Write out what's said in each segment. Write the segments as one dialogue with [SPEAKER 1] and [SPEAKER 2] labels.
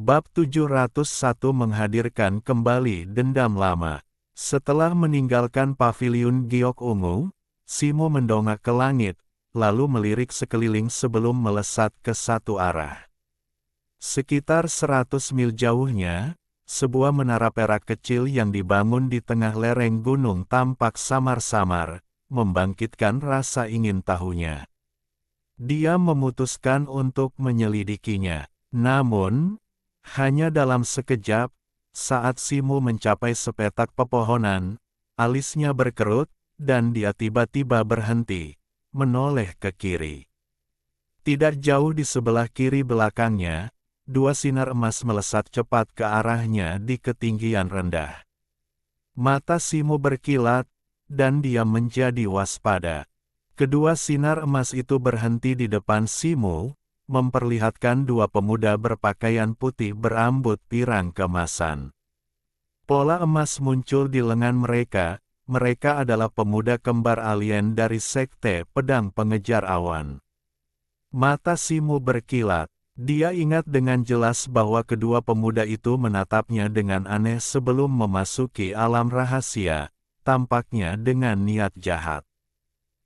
[SPEAKER 1] Bab 701 menghadirkan kembali dendam lama. Setelah meninggalkan paviliun giok ungu, Simo mendongak ke langit, lalu melirik sekeliling sebelum melesat ke satu arah. Sekitar 100 mil jauhnya, sebuah menara perak kecil yang dibangun di tengah lereng gunung tampak samar-samar, membangkitkan rasa ingin tahunya. Dia memutuskan untuk menyelidikinya. Namun, hanya dalam sekejap, saat Simo mencapai sepetak pepohonan, alisnya berkerut, dan dia tiba-tiba berhenti, menoleh ke kiri. Tidak jauh di sebelah kiri belakangnya, dua sinar emas melesat cepat ke arahnya di ketinggian rendah. Mata Simo berkilat, dan dia menjadi waspada. Kedua sinar emas itu berhenti di depan Simo, memperlihatkan dua pemuda berpakaian putih berambut pirang keemasan. Pola emas muncul di lengan mereka. Mereka adalah pemuda kembar alien dari sekte pedang pengejar awan. Mata Simo berkilat. Dia ingat dengan jelas bahwa kedua pemuda itu menatapnya dengan aneh sebelum memasuki alam rahasia, tampaknya dengan niat jahat.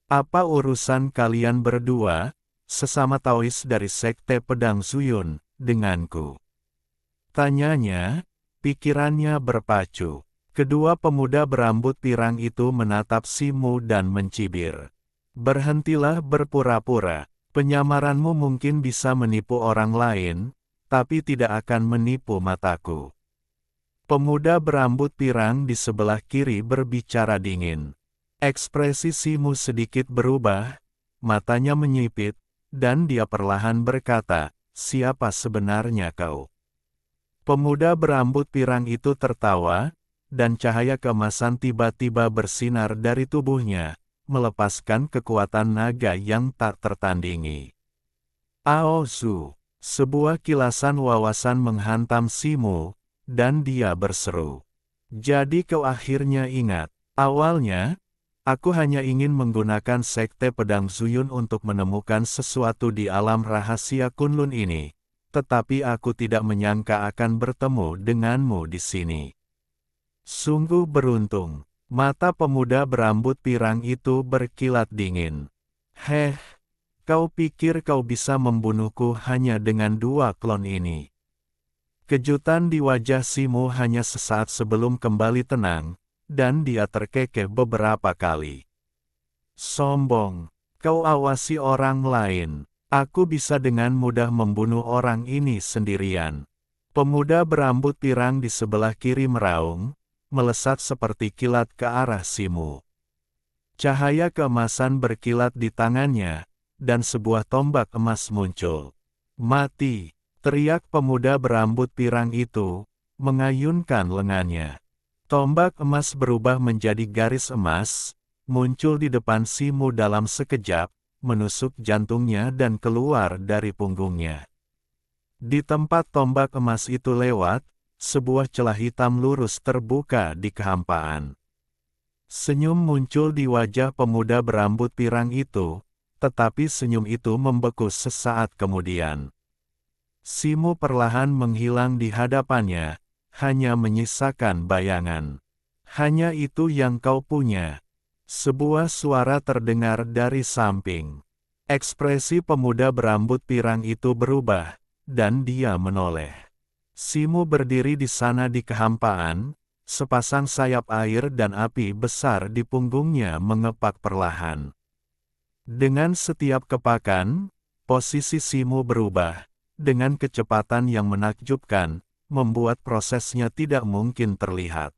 [SPEAKER 1] "Apa urusan kalian berdua, sesama Taois dari sekte pedang Zuyun, denganku?" tanyanya, pikirannya berpacu. Kedua pemuda berambut pirang itu menatap Simo dan mencibir. "Berhentilah berpura-pura. Penyamaranmu mungkin bisa menipu orang lain, tapi tidak akan menipu mataku." Pemuda berambut pirang di sebelah kiri berbicara dingin. Ekspresi Simo sedikit berubah, matanya menyipit, dan dia perlahan berkata, "Siapa sebenarnya kau?" Pemuda berambut pirang itu tertawa, dan cahaya keemasan tiba-tiba bersinar dari tubuhnya, melepaskan kekuatan naga yang tak tertandingi. "Aozu!" Sebuah kilasan wawasan menghantam Simo, dan dia berseru. "Jadi kau akhirnya ingat. Awalnya, aku hanya ingin menggunakan sekte pedang Zuyun untuk menemukan sesuatu di alam rahasia Kunlun ini, tetapi aku tidak menyangka akan bertemu denganmu di sini. Sungguh beruntung." Mata pemuda berambut pirang itu berkilat dingin. "Heh, kau pikir kau bisa membunuhku hanya dengan dua klon ini?" Kejutan di wajah Simo hanya sesaat sebelum kembali tenang, dan dia terkekeh beberapa kali. "Sombong, kau awasi orang lain. Aku bisa dengan mudah membunuh orang ini sendirian." Pemuda berambut pirang di sebelah kiri meraung, melesat seperti kilat ke arah Simo. Cahaya keemasan berkilat di tangannya, dan sebuah tombak emas muncul. "Mati!" teriak pemuda berambut pirang itu, mengayunkan lengannya. Tombak emas berubah menjadi garis emas, muncul di depan Simo dalam sekejap, menusuk jantungnya dan keluar dari punggungnya. Di tempat tombak emas itu lewat, sebuah celah hitam lurus terbuka di kehampaan. Senyum muncul di wajah pemuda berambut pirang itu, tetapi senyum itu membeku sesaat kemudian. Simo perlahan menghilang di hadapannya, hanya menyisakan bayangan. "Hanya itu yang kau punya?" Sebuah suara terdengar dari samping. Ekspresi pemuda berambut pirang itu berubah, dan dia menoleh. Simo berdiri di sana di kehampaan, sepasang sayap air dan api besar di punggungnya mengepak perlahan. Dengan setiap kepakan, posisi Simo berubah, dengan kecepatan yang menakjubkan, membuat prosesnya tidak mungkin terlihat.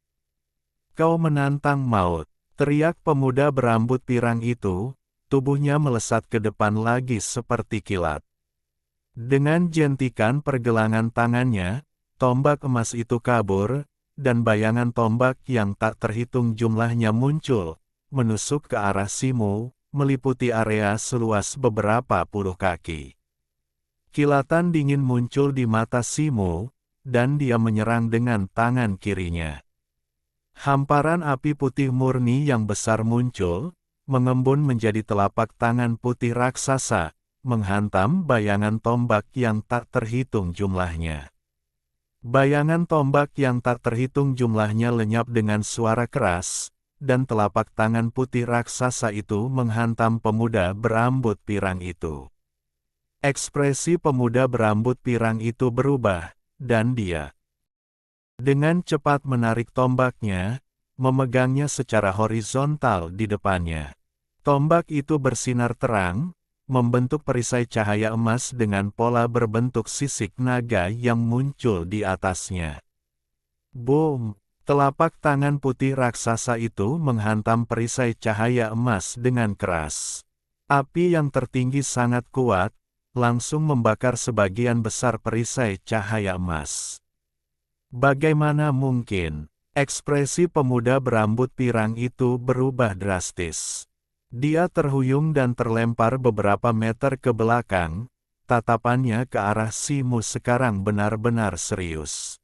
[SPEAKER 1] "Kau menantang maut!" teriak pemuda berambut pirang itu, tubuhnya melesat ke depan lagi seperti kilat. Dengan jentikan pergelangan tangannya, tombak emas itu kabur, dan bayangan tombak yang tak terhitung jumlahnya muncul, menusuk ke arah Simo, meliputi area seluas beberapa puluh kaki. Kilatan dingin muncul di mata Simo, dan dia menyerang dengan tangan kirinya. Hamparan api putih murni yang besar muncul, mengembun menjadi telapak tangan putih raksasa, menghantam bayangan tombak yang tak terhitung jumlahnya. Bayangan tombak yang tak terhitung jumlahnya lenyap dengan suara keras, dan telapak tangan putih raksasa itu menghantam pemuda berambut pirang itu. Ekspresi pemuda berambut pirang itu berubah, dan dia dengan cepat menarik tombaknya, memegangnya secara horizontal di depannya. Tombak itu bersinar terang, membentuk perisai cahaya emas dengan pola berbentuk sisik naga yang muncul di atasnya. Boom! Telapak tangan putih raksasa itu menghantam perisai cahaya emas dengan keras. Api yang tertinggi sangat kuat, langsung membakar sebagian besar perisai cahaya emas. Bagaimana mungkin? Ekspresi pemuda berambut pirang itu berubah drastis. Dia terhuyung dan terlempar beberapa meter ke belakang, tatapannya ke arah Simu sekarang benar-benar serius.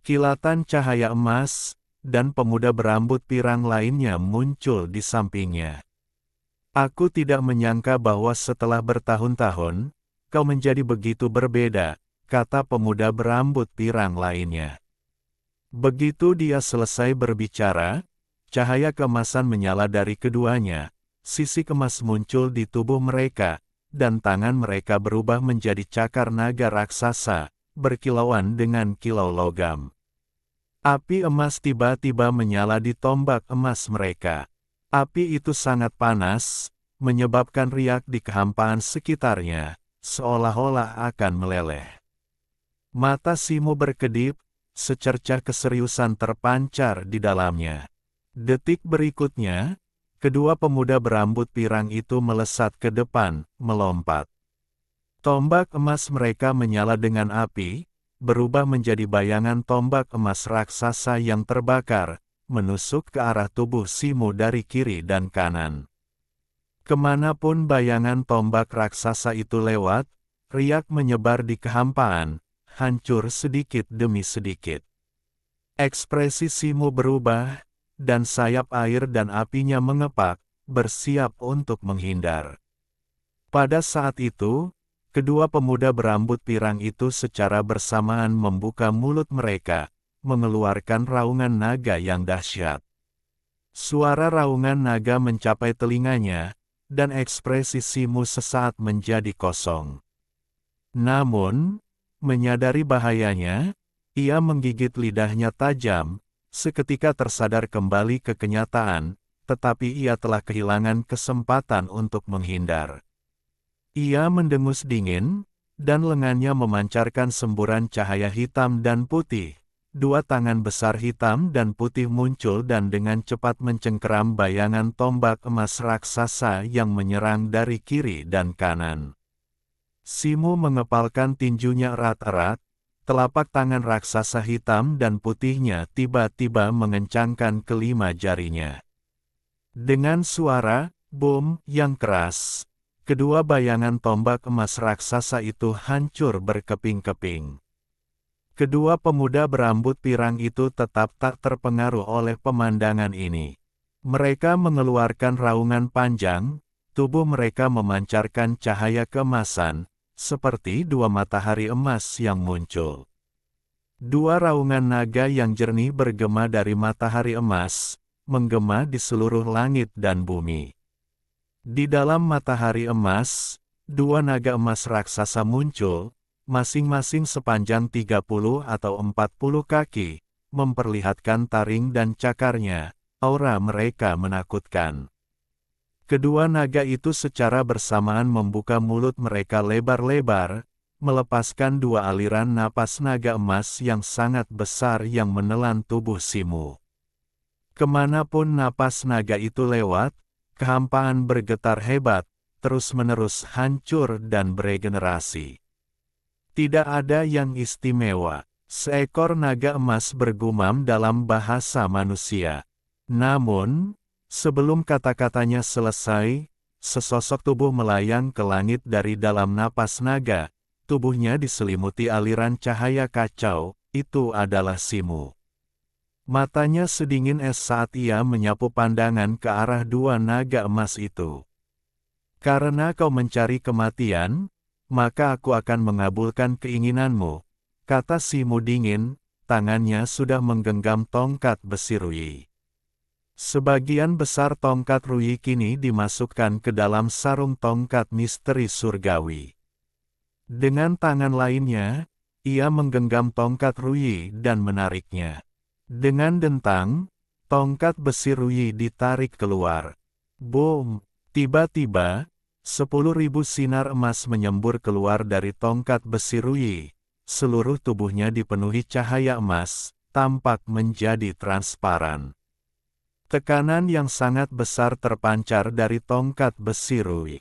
[SPEAKER 1] Kilatan cahaya emas, dan pemuda berambut pirang lainnya muncul di sampingnya. Aku tidak menyangka bahwa setelah bertahun-tahun, kau menjadi begitu berbeda, kata pemuda berambut pirang lainnya. Begitu dia selesai berbicara, cahaya keemasan menyala dari keduanya, sisik emas muncul di tubuh mereka, dan tangan mereka berubah menjadi cakar naga raksasa, berkilauan dengan kilau logam. Api emas tiba-tiba menyala di tombak emas mereka. Api itu sangat panas, menyebabkan riak di kehampaan sekitarnya, seolah-olah akan meleleh. Mata Simu berkedip, secercah keseriusan terpancar di dalamnya. Detik berikutnya, kedua pemuda berambut pirang itu melesat ke depan, melompat. Tombak emas mereka menyala dengan api, berubah menjadi bayangan tombak emas raksasa yang terbakar, menusuk ke arah tubuh Simu dari kiri dan kanan. Kemanapun bayangan tombak raksasa itu lewat, riak menyebar di kehampaan, hancur sedikit demi sedikit. Ekspresi Simu berubah, dan sayap air dan apinya mengepak, bersiap untuk menghindar. Pada saat itu, kedua pemuda berambut pirang itu secara bersamaan membuka mulut mereka, mengeluarkan raungan naga yang dahsyat. Suara raungan naga mencapai telinganya, dan ekspresi Simu sesaat menjadi kosong. Namun, menyadari bahayanya, ia menggigit lidahnya tajam, seketika tersadar kembali ke kenyataan, tetapi ia telah kehilangan kesempatan untuk menghindar. Ia mendengus dingin, dan lengannya memancarkan semburan cahaya hitam dan putih. Dua tangan besar hitam dan putih muncul dan dengan cepat mencengkeram bayangan tombak emas raksasa yang menyerang dari kiri dan kanan. Simu mengepalkan tinjunya erat-erat, telapak tangan raksasa hitam dan putihnya tiba-tiba mengencangkan kelima jarinya. Dengan suara boom yang keras, kedua bayangan tombak emas raksasa itu hancur berkeping-keping. Kedua pemuda berambut pirang itu tetap tak terpengaruh oleh pemandangan ini. Mereka mengeluarkan raungan panjang, tubuh mereka memancarkan cahaya keemasan, seperti dua matahari emas yang muncul. Dua raungan naga yang jernih bergema dari matahari emas, menggema di seluruh langit dan bumi. Di dalam matahari emas, dua naga emas raksasa muncul, masing-masing sepanjang 30 atau 40 kaki, memperlihatkan taring dan cakarnya, aura mereka menakutkan. Kedua naga itu secara bersamaan membuka mulut mereka lebar-lebar, melepaskan dua aliran napas naga emas yang sangat besar yang menelan tubuh Simu. Kemanapun napas naga itu lewat, kehampaan bergetar hebat, terus-menerus hancur dan beregenerasi. Tidak ada yang istimewa. Seekor naga emas bergumam dalam bahasa manusia. Namun, sebelum kata-katanya selesai, sesosok tubuh melayang ke langit dari dalam napas naga. Tubuhnya diselimuti aliran cahaya kacau, itu adalah Simu. Matanya sedingin es saat ia menyapu pandangan ke arah dua naga emas itu. Karena kau mencari kematian, maka aku akan mengabulkan keinginanmu, kata Simo dingin, tangannya sudah menggenggam tongkat besi Ruyi. Sebagian besar tongkat Ruyi kini dimasukkan ke dalam sarung tongkat misteri surgawi. Dengan tangan lainnya, ia menggenggam tongkat Ruyi dan menariknya. Dengan dentang, tongkat besi Ruyi ditarik keluar. Boom! Tiba-tiba, 10.000 sinar emas menyembur keluar dari tongkat besi Ruyi. Seluruh tubuhnya dipenuhi cahaya emas, tampak menjadi transparan. Tekanan yang sangat besar terpancar dari tongkat besi Ruyi.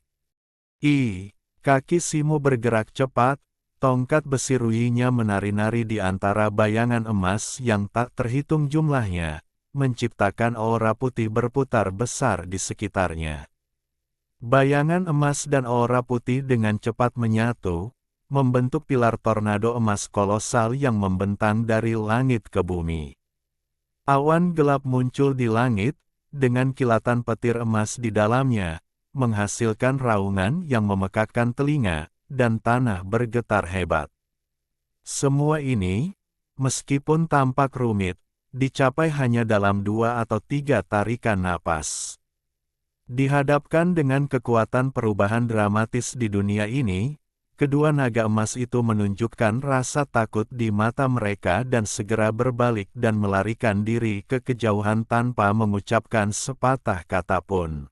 [SPEAKER 1] Kaki Simo bergerak cepat, tongkat besi Ruyinya menari-nari di antara bayangan emas yang tak terhitung jumlahnya, menciptakan aura putih berputar besar di sekitarnya. Bayangan emas dan aura putih dengan cepat menyatu, membentuk pilar tornado emas kolosal yang membentang dari langit ke bumi. Awan gelap muncul di langit, dengan kilatan petir emas di dalamnya, menghasilkan raungan yang memekakkan telinga, dan tanah bergetar hebat. Semua ini, meskipun tampak rumit, dicapai hanya dalam 2 atau 3 tarikan napas. Dihadapkan dengan kekuatan perubahan dramatis di dunia ini, kedua naga emas itu menunjukkan rasa takut di mata mereka dan segera berbalik dan melarikan diri ke kejauhan tanpa mengucapkan sepatah kata pun.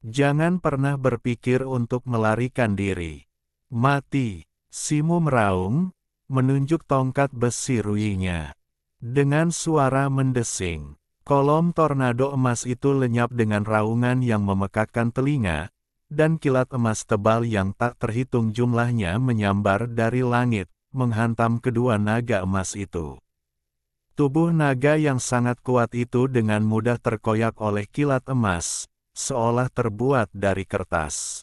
[SPEAKER 1] Jangan pernah berpikir untuk melarikan diri. Mati, Simo meraung, menunjuk tongkat besi Ruyinya. Dengan suara mendesing, kolom tornado emas itu lenyap dengan raungan yang memekakkan telinga, dan kilat emas tebal yang tak terhitung jumlahnya menyambar dari langit, menghantam kedua naga emas itu. Tubuh naga yang sangat kuat itu dengan mudah terkoyak oleh kilat emas, seolah terbuat dari kertas.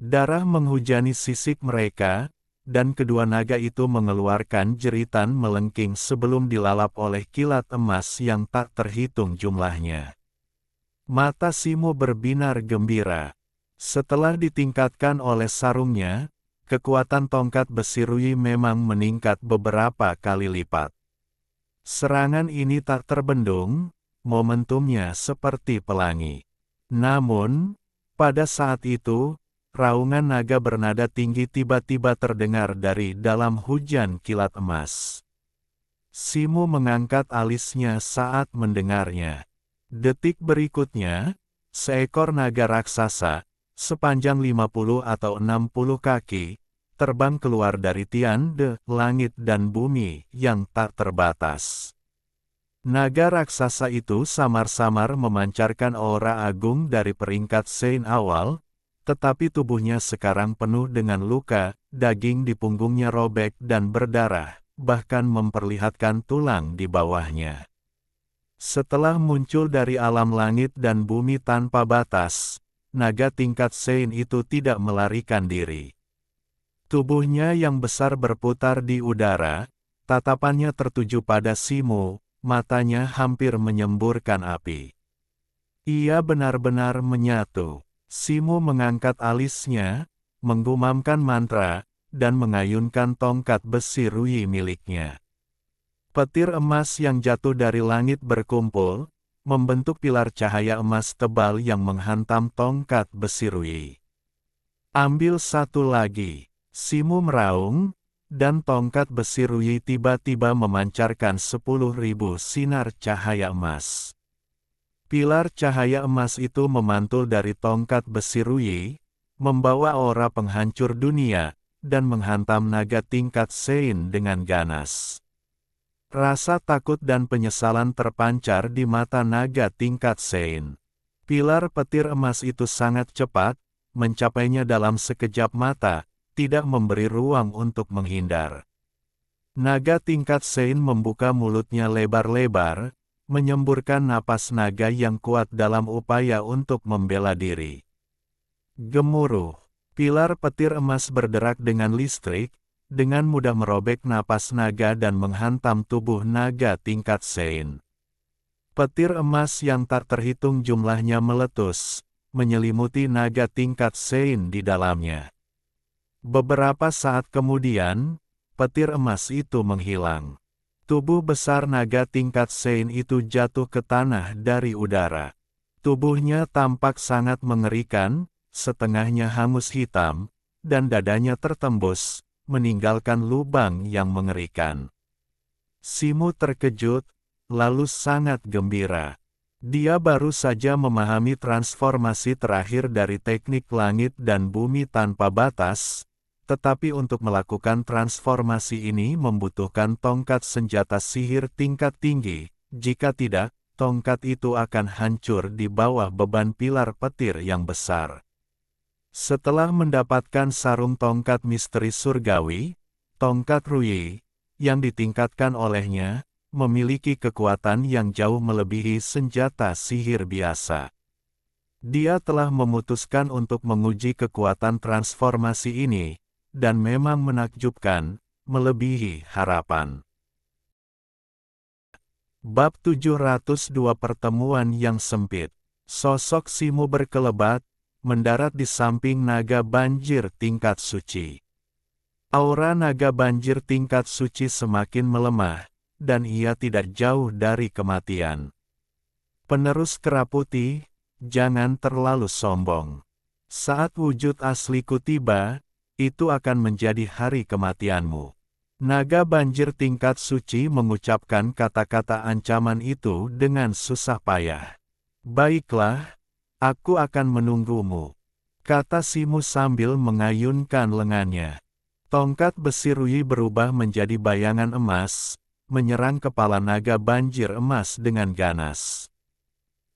[SPEAKER 1] Darah menghujani sisik mereka, dan kedua naga itu mengeluarkan jeritan melengking sebelum dilalap oleh kilat emas yang tak terhitung jumlahnya. Mata Simo berbinar gembira. Setelah ditingkatkan oleh sarungnya, kekuatan tongkat besi Ruyi memang meningkat beberapa kali lipat. Serangan ini tak terbendung, momentumnya seperti pelangi. Namun, pada saat itu, raungan naga bernada tinggi tiba-tiba terdengar dari dalam hujan kilat emas. Simo mengangkat alisnya saat mendengarnya. Detik berikutnya, seekor naga raksasa, sepanjang 50 atau 60 kaki, terbang keluar dari tian de langit dan bumi yang tak terbatas. Naga raksasa itu samar-samar memancarkan aura agung dari peringkat Sein awal, tetapi tubuhnya sekarang penuh dengan luka, daging di punggungnya robek dan berdarah, bahkan memperlihatkan tulang di bawahnya. Setelah muncul dari alam langit dan bumi tanpa batas, naga tingkat Sein itu tidak melarikan diri. Tubuhnya yang besar berputar di udara, tatapannya tertuju pada Simo, matanya hampir menyemburkan api. Ia benar-benar menyatu. Simo mengangkat alisnya, menggumamkan mantra, dan mengayunkan tongkat besi Ruyi miliknya. Petir emas yang jatuh dari langit berkumpul, membentuk pilar cahaya emas tebal yang menghantam tongkat besi Ruyi. Ambil satu lagi, Simo meraung, dan tongkat besi Ruyi tiba-tiba memancarkan 10.000 sinar cahaya emas. Pilar cahaya emas itu memantul dari tongkat besi Ruyi, membawa aura penghancur dunia, dan menghantam naga tingkat Sein dengan ganas. Rasa takut dan penyesalan terpancar di mata naga tingkat Sein. Pilar petir emas itu sangat cepat, mencapainya dalam sekejap mata, tidak memberi ruang untuk menghindar. Naga tingkat Sein membuka mulutnya lebar-lebar, menyemburkan napas naga yang kuat dalam upaya untuk membela diri. Gemuruh, pilar petir emas berderak dengan listrik, dengan mudah merobek napas naga dan menghantam tubuh naga tingkat Sein. Petir emas yang tak terhitung jumlahnya meletus, menyelimuti naga tingkat Sein di dalamnya. Beberapa saat kemudian, petir emas itu menghilang. Tubuh besar naga tingkat Sein itu jatuh ke tanah dari udara. Tubuhnya tampak sangat mengerikan, setengahnya hangus hitam, dan dadanya tertembus, meninggalkan lubang yang mengerikan. Simo terkejut, lalu sangat gembira. Dia baru saja memahami transformasi terakhir dari teknik langit dan bumi tanpa batas, tetapi untuk melakukan transformasi ini membutuhkan tongkat senjata sihir tingkat tinggi, jika tidak, tongkat itu akan hancur di bawah beban pilar petir yang besar. Setelah mendapatkan sarung tongkat misteri surgawi, tongkat Ruyi, yang ditingkatkan olehnya, memiliki kekuatan yang jauh melebihi senjata sihir biasa. Dia telah memutuskan untuk menguji kekuatan transformasi ini, dan memang menakjubkan, melebihi harapan. Bab 702 Pertemuan yang sempit. Sosok Simo berkelebat, mendarat di samping naga banjir tingkat suci. Aura naga banjir tingkat suci semakin melemah, dan ia tidak jauh dari kematian. Penerus kera putih, jangan terlalu sombong. Saat wujud asliku tiba, itu akan menjadi hari kematianmu. Naga banjir tingkat suci mengucapkan kata-kata ancaman itu dengan susah payah. Baiklah, aku akan menunggumu, kata Simo sambil mengayunkan lengannya. Tongkat besi Ruyi berubah menjadi bayangan emas, menyerang kepala naga banjir emas dengan ganas.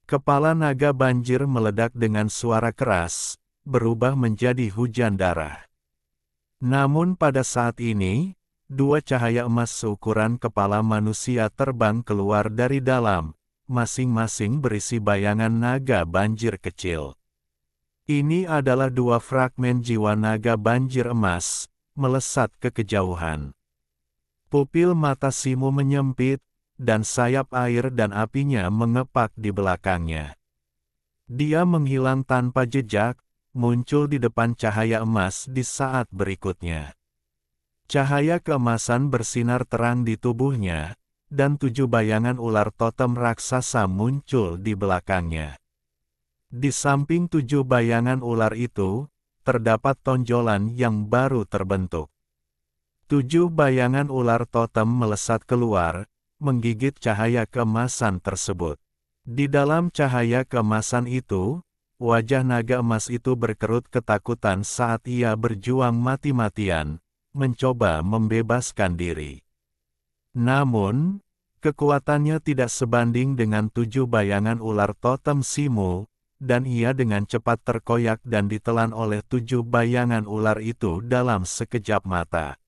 [SPEAKER 1] Kepala naga banjir meledak dengan suara keras, berubah menjadi hujan darah. Namun pada saat ini, dua cahaya emas seukuran kepala manusia terbang keluar dari dalam, masing-masing berisi bayangan naga banjir kecil. Ini adalah dua fragmen jiwa naga banjir emas, melesat ke kejauhan. Pupil mata Simo menyempit, dan sayap air dan apinya mengepak di belakangnya. Dia menghilang tanpa jejak, muncul di depan cahaya emas di saat berikutnya. Cahaya keemasan bersinar terang di tubuhnya, dan 7 bayangan ular totem raksasa muncul di belakangnya. Di samping 7 bayangan ular itu, terdapat tonjolan yang baru terbentuk. 7 bayangan ular totem melesat keluar, menggigit cahaya keemasan tersebut. Di dalam cahaya keemasan itu, wajah naga emas itu berkerut ketakutan saat ia berjuang mati-matian, mencoba membebaskan diri. Namun, kekuatannya tidak sebanding dengan 7 bayangan ular totem Simo, dan ia dengan cepat terkoyak dan ditelan oleh 7 bayangan ular itu dalam sekejap mata.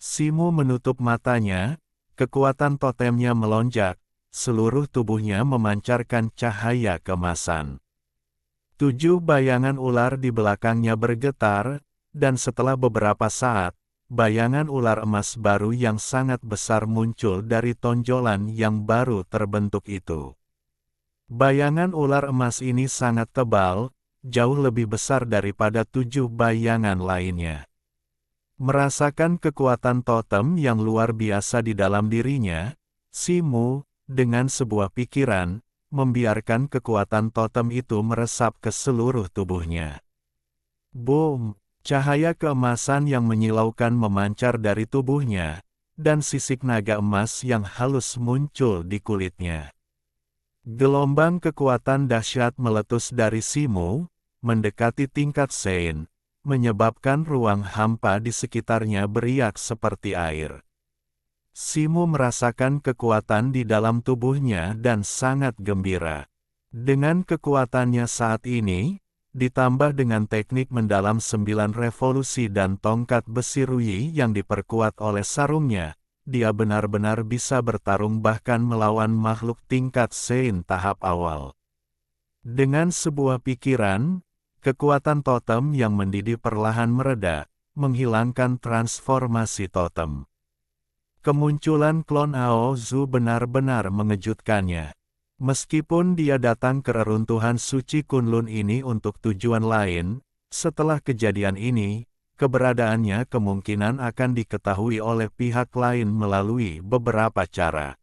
[SPEAKER 1] Simo menutup matanya, kekuatan totemnya melonjak, seluruh tubuhnya memancarkan cahaya keemasan. 7 bayangan ular di belakangnya bergetar, dan setelah beberapa saat, bayangan ular emas baru yang sangat besar muncul dari tonjolan yang baru terbentuk itu. Bayangan ular emas ini sangat tebal, jauh lebih besar daripada 7 bayangan lainnya. Merasakan kekuatan totem yang luar biasa di dalam dirinya, Simo, dengan sebuah pikiran, membiarkan kekuatan totem itu meresap ke seluruh tubuhnya. Boom! Cahaya keemasan yang menyilaukan memancar dari tubuhnya, dan sisik naga emas yang halus muncul di kulitnya. Gelombang kekuatan dahsyat meletus dari Simo, mendekati tingkat Sein, menyebabkan ruang hampa di sekitarnya beriak seperti air. Simo merasakan kekuatan di dalam tubuhnya dan sangat gembira. Dengan kekuatannya saat ini, ditambah dengan teknik mendalam 9 revolusi dan tongkat besi Ruyi yang diperkuat oleh sarungnya, dia benar-benar bisa bertarung bahkan melawan makhluk tingkat Sein tahap awal. Dengan sebuah pikiran, kekuatan totem yang mendidih perlahan mereda, menghilangkan transformasi totem. Kemunculan klon Ao Zu benar-benar mengejutkannya. Meskipun dia datang ke reruntuhan suci Kunlun ini untuk tujuan lain, setelah kejadian ini, keberadaannya kemungkinan akan diketahui oleh pihak lain melalui beberapa cara.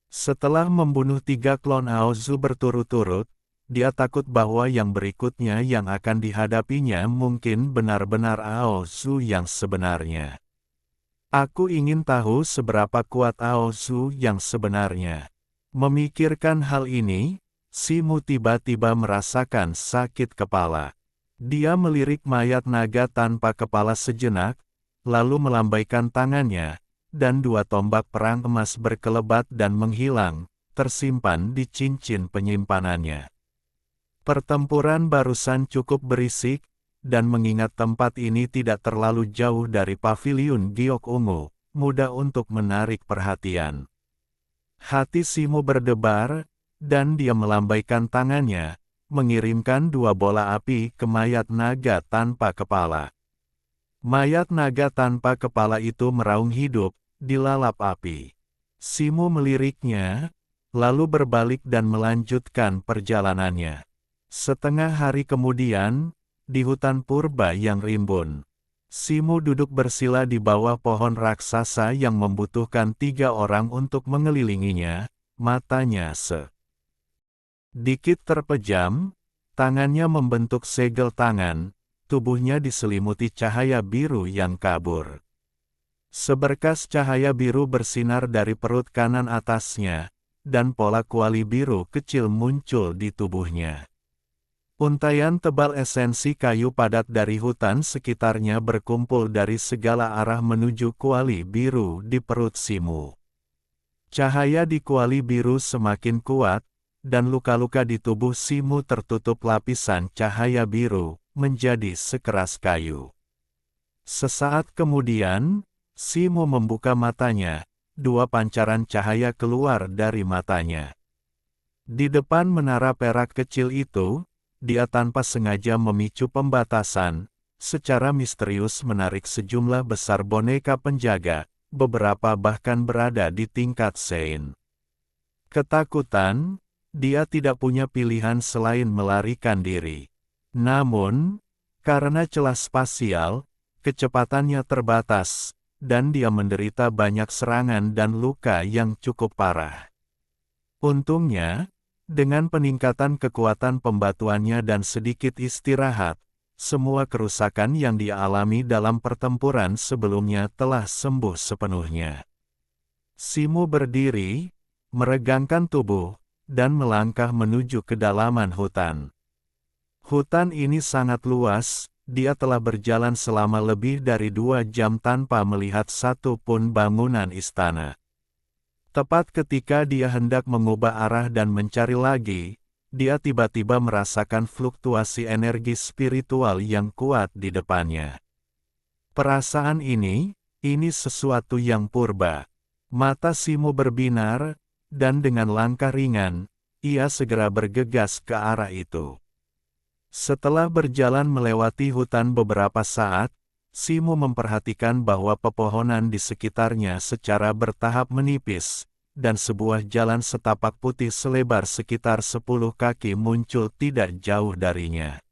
[SPEAKER 1] Setelah membunuh 3 klon Aozu berturut-turut, dia takut bahwa yang berikutnya yang akan dihadapinya mungkin benar-benar Aozu yang sebenarnya. Aku ingin tahu seberapa kuat Aozu yang sebenarnya. Memikirkan hal ini, Simu tiba-tiba merasakan sakit kepala. Dia melirik mayat naga tanpa kepala sejenak, lalu melambaikan tangannya, dan 2 tombak perang emas berkelebat dan menghilang, tersimpan di cincin penyimpanannya. Pertempuran barusan cukup berisik, dan mengingat tempat ini tidak terlalu jauh dari paviliun Giok Ungu, mudah untuk menarik perhatian. Hati Simu berdebar, dan dia melambaikan tangannya, mengirimkan 2 bola api ke mayat naga tanpa kepala. Mayat naga tanpa kepala itu meraung hidup, dilalap api. Simu meliriknya, lalu berbalik dan melanjutkan perjalanannya. Setengah hari kemudian, di hutan purba yang rimbun, Simu duduk bersila di bawah pohon raksasa yang membutuhkan 3 orang untuk mengelilinginya, matanya sedikit terpejam, tangannya membentuk segel tangan, tubuhnya diselimuti cahaya biru yang kabur. Seberkas cahaya biru bersinar dari perut kanan atasnya, dan pola kuali biru kecil muncul di tubuhnya. Untaian tebal esensi kayu padat dari hutan sekitarnya berkumpul dari segala arah menuju kuali biru di perut Simu. Cahaya di kuali biru semakin kuat, dan luka-luka di tubuh Simu tertutup lapisan cahaya biru, menjadi sekeras kayu. Sesaat kemudian, Simu membuka matanya, 2 pancaran cahaya keluar dari matanya. Di depan menara perak kecil itu, dia tanpa sengaja memicu pembatasan, secara misterius menarik sejumlah besar boneka penjaga, beberapa bahkan berada di tingkat Sein. Ketakutan, dia tidak punya pilihan selain melarikan diri. Namun, karena celah spasial, kecepatannya terbatas, dan dia menderita banyak serangan dan luka yang cukup parah. Untungnya, dengan peningkatan kekuatan pembatuannya dan sedikit istirahat, semua kerusakan yang dia alami dalam pertempuran sebelumnya telah sembuh sepenuhnya. Simu berdiri, meregangkan tubuh, dan melangkah menuju kedalaman hutan. Hutan ini sangat luas, dia telah berjalan selama lebih dari 2 jam tanpa melihat satu pun bangunan istana. Tepat ketika dia hendak mengubah arah dan mencari lagi, dia tiba-tiba merasakan fluktuasi energi spiritual yang kuat di depannya. Perasaan ini sesuatu yang purba. Mata Simu berbinar, dan dengan langkah ringan, ia segera bergegas ke arah itu. Setelah berjalan melewati hutan beberapa saat, Simu memperhatikan bahwa pepohonan di sekitarnya secara bertahap menipis, dan sebuah jalan setapak putih selebar sekitar 10 kaki muncul tidak jauh darinya.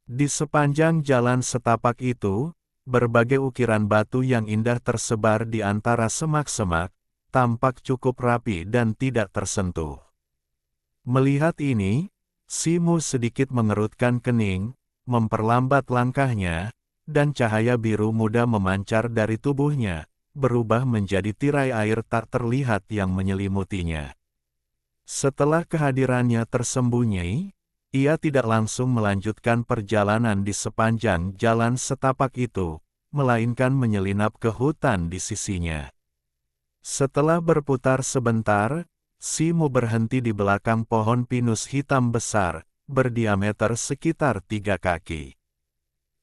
[SPEAKER 1] Di sepanjang jalan setapak itu, berbagai ukiran batu yang indah tersebar di antara semak-semak, tampak cukup rapi dan tidak tersentuh. Melihat ini, Simu sedikit mengerutkan kening, memperlambat langkahnya, dan cahaya biru muda memancar dari tubuhnya, berubah menjadi tirai air tak terlihat yang menyelimutinya. Setelah kehadirannya tersembunyi, ia tidak langsung melanjutkan perjalanan di sepanjang jalan setapak itu, melainkan menyelinap ke hutan di sisinya. Setelah berputar sebentar, Simu berhenti di belakang pohon pinus hitam besar, berdiameter sekitar 3 kaki.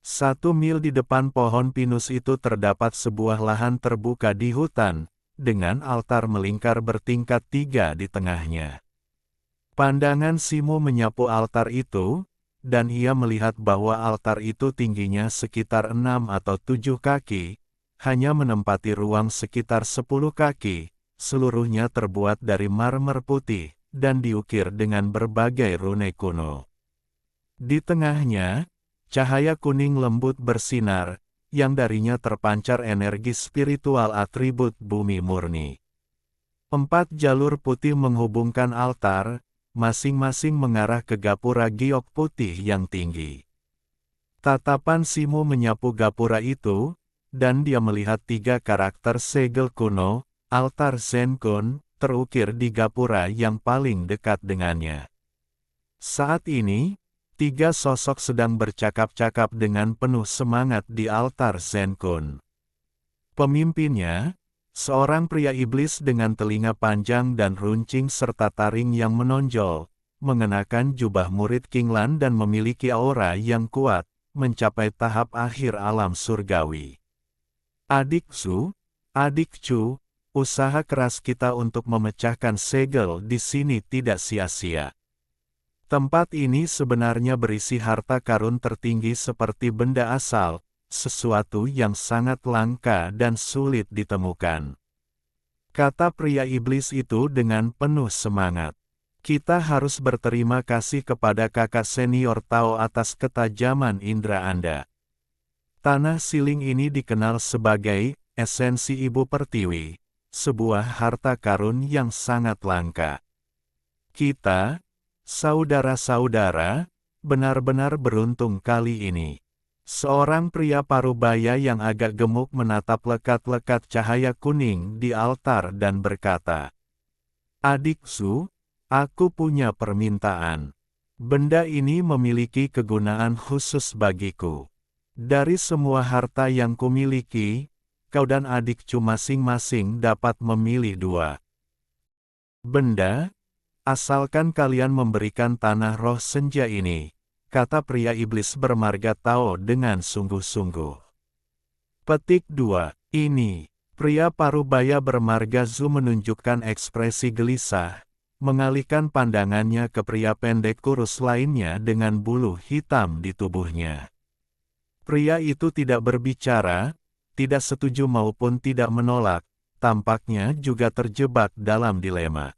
[SPEAKER 1] 1 mil di depan pohon pinus itu terdapat sebuah lahan terbuka di hutan, dengan altar melingkar bertingkat 3 di tengahnya. Pandangan Simu menyapu altar itu, dan ia melihat bahwa altar itu tingginya sekitar 6 atau 7 kaki, hanya menempati ruang sekitar 10 kaki, seluruhnya terbuat dari marmer putih, dan diukir dengan berbagai rune kuno. Di tengahnya, Cahaya kuning lembut bersinar, yang darinya terpancar energi spiritual atribut bumi murni. 4 jalur putih menghubungkan altar, masing-masing mengarah ke gapura giok putih yang tinggi. Tatapan Simo menyapu gapura itu, dan dia melihat 3 karakter segel kuno, altar Zenkun, terukir di gapura yang paling dekat dengannya. Saat ini, 3 sosok sedang bercakap-cakap dengan penuh semangat di altar Zenkun. Pemimpinnya, seorang pria iblis dengan telinga panjang dan runcing serta taring yang menonjol, mengenakan jubah murid Kinglan dan memiliki aura yang kuat, mencapai tahap akhir alam surgawi. Adik Su, adik Chu, usaha keras kita untuk memecahkan segel di sini tidak sia-sia. Tempat ini sebenarnya berisi harta karun tertinggi seperti benda asal, sesuatu yang sangat langka dan sulit ditemukan. Kata pria iblis itu dengan penuh semangat. Kita harus berterima kasih kepada kakak senior Tao atas ketajaman indera Anda. Tanah siling ini dikenal sebagai esensi Ibu Pertiwi, sebuah harta karun yang sangat langka. Kita, saudara-saudara, benar-benar beruntung kali ini. Seorang pria parubaya yang agak gemuk menatap lekat-lekat cahaya kuning di altar dan berkata, "Adik Su, aku punya permintaan. Benda ini memiliki kegunaan khusus bagiku. Dari semua harta yang kumiliki, kau dan adik Cu masing-masing dapat memilih 2 benda, asalkan kalian memberikan tanah roh senja ini," kata pria iblis bermarga Tao dengan sungguh-sungguh. Petik 2. Ini, pria parubaya bermarga Zu menunjukkan ekspresi gelisah, mengalihkan pandangannya ke pria pendek kurus lainnya dengan bulu hitam di tubuhnya. Pria itu tidak berbicara, tidak setuju maupun tidak menolak, tampaknya juga terjebak dalam dilema.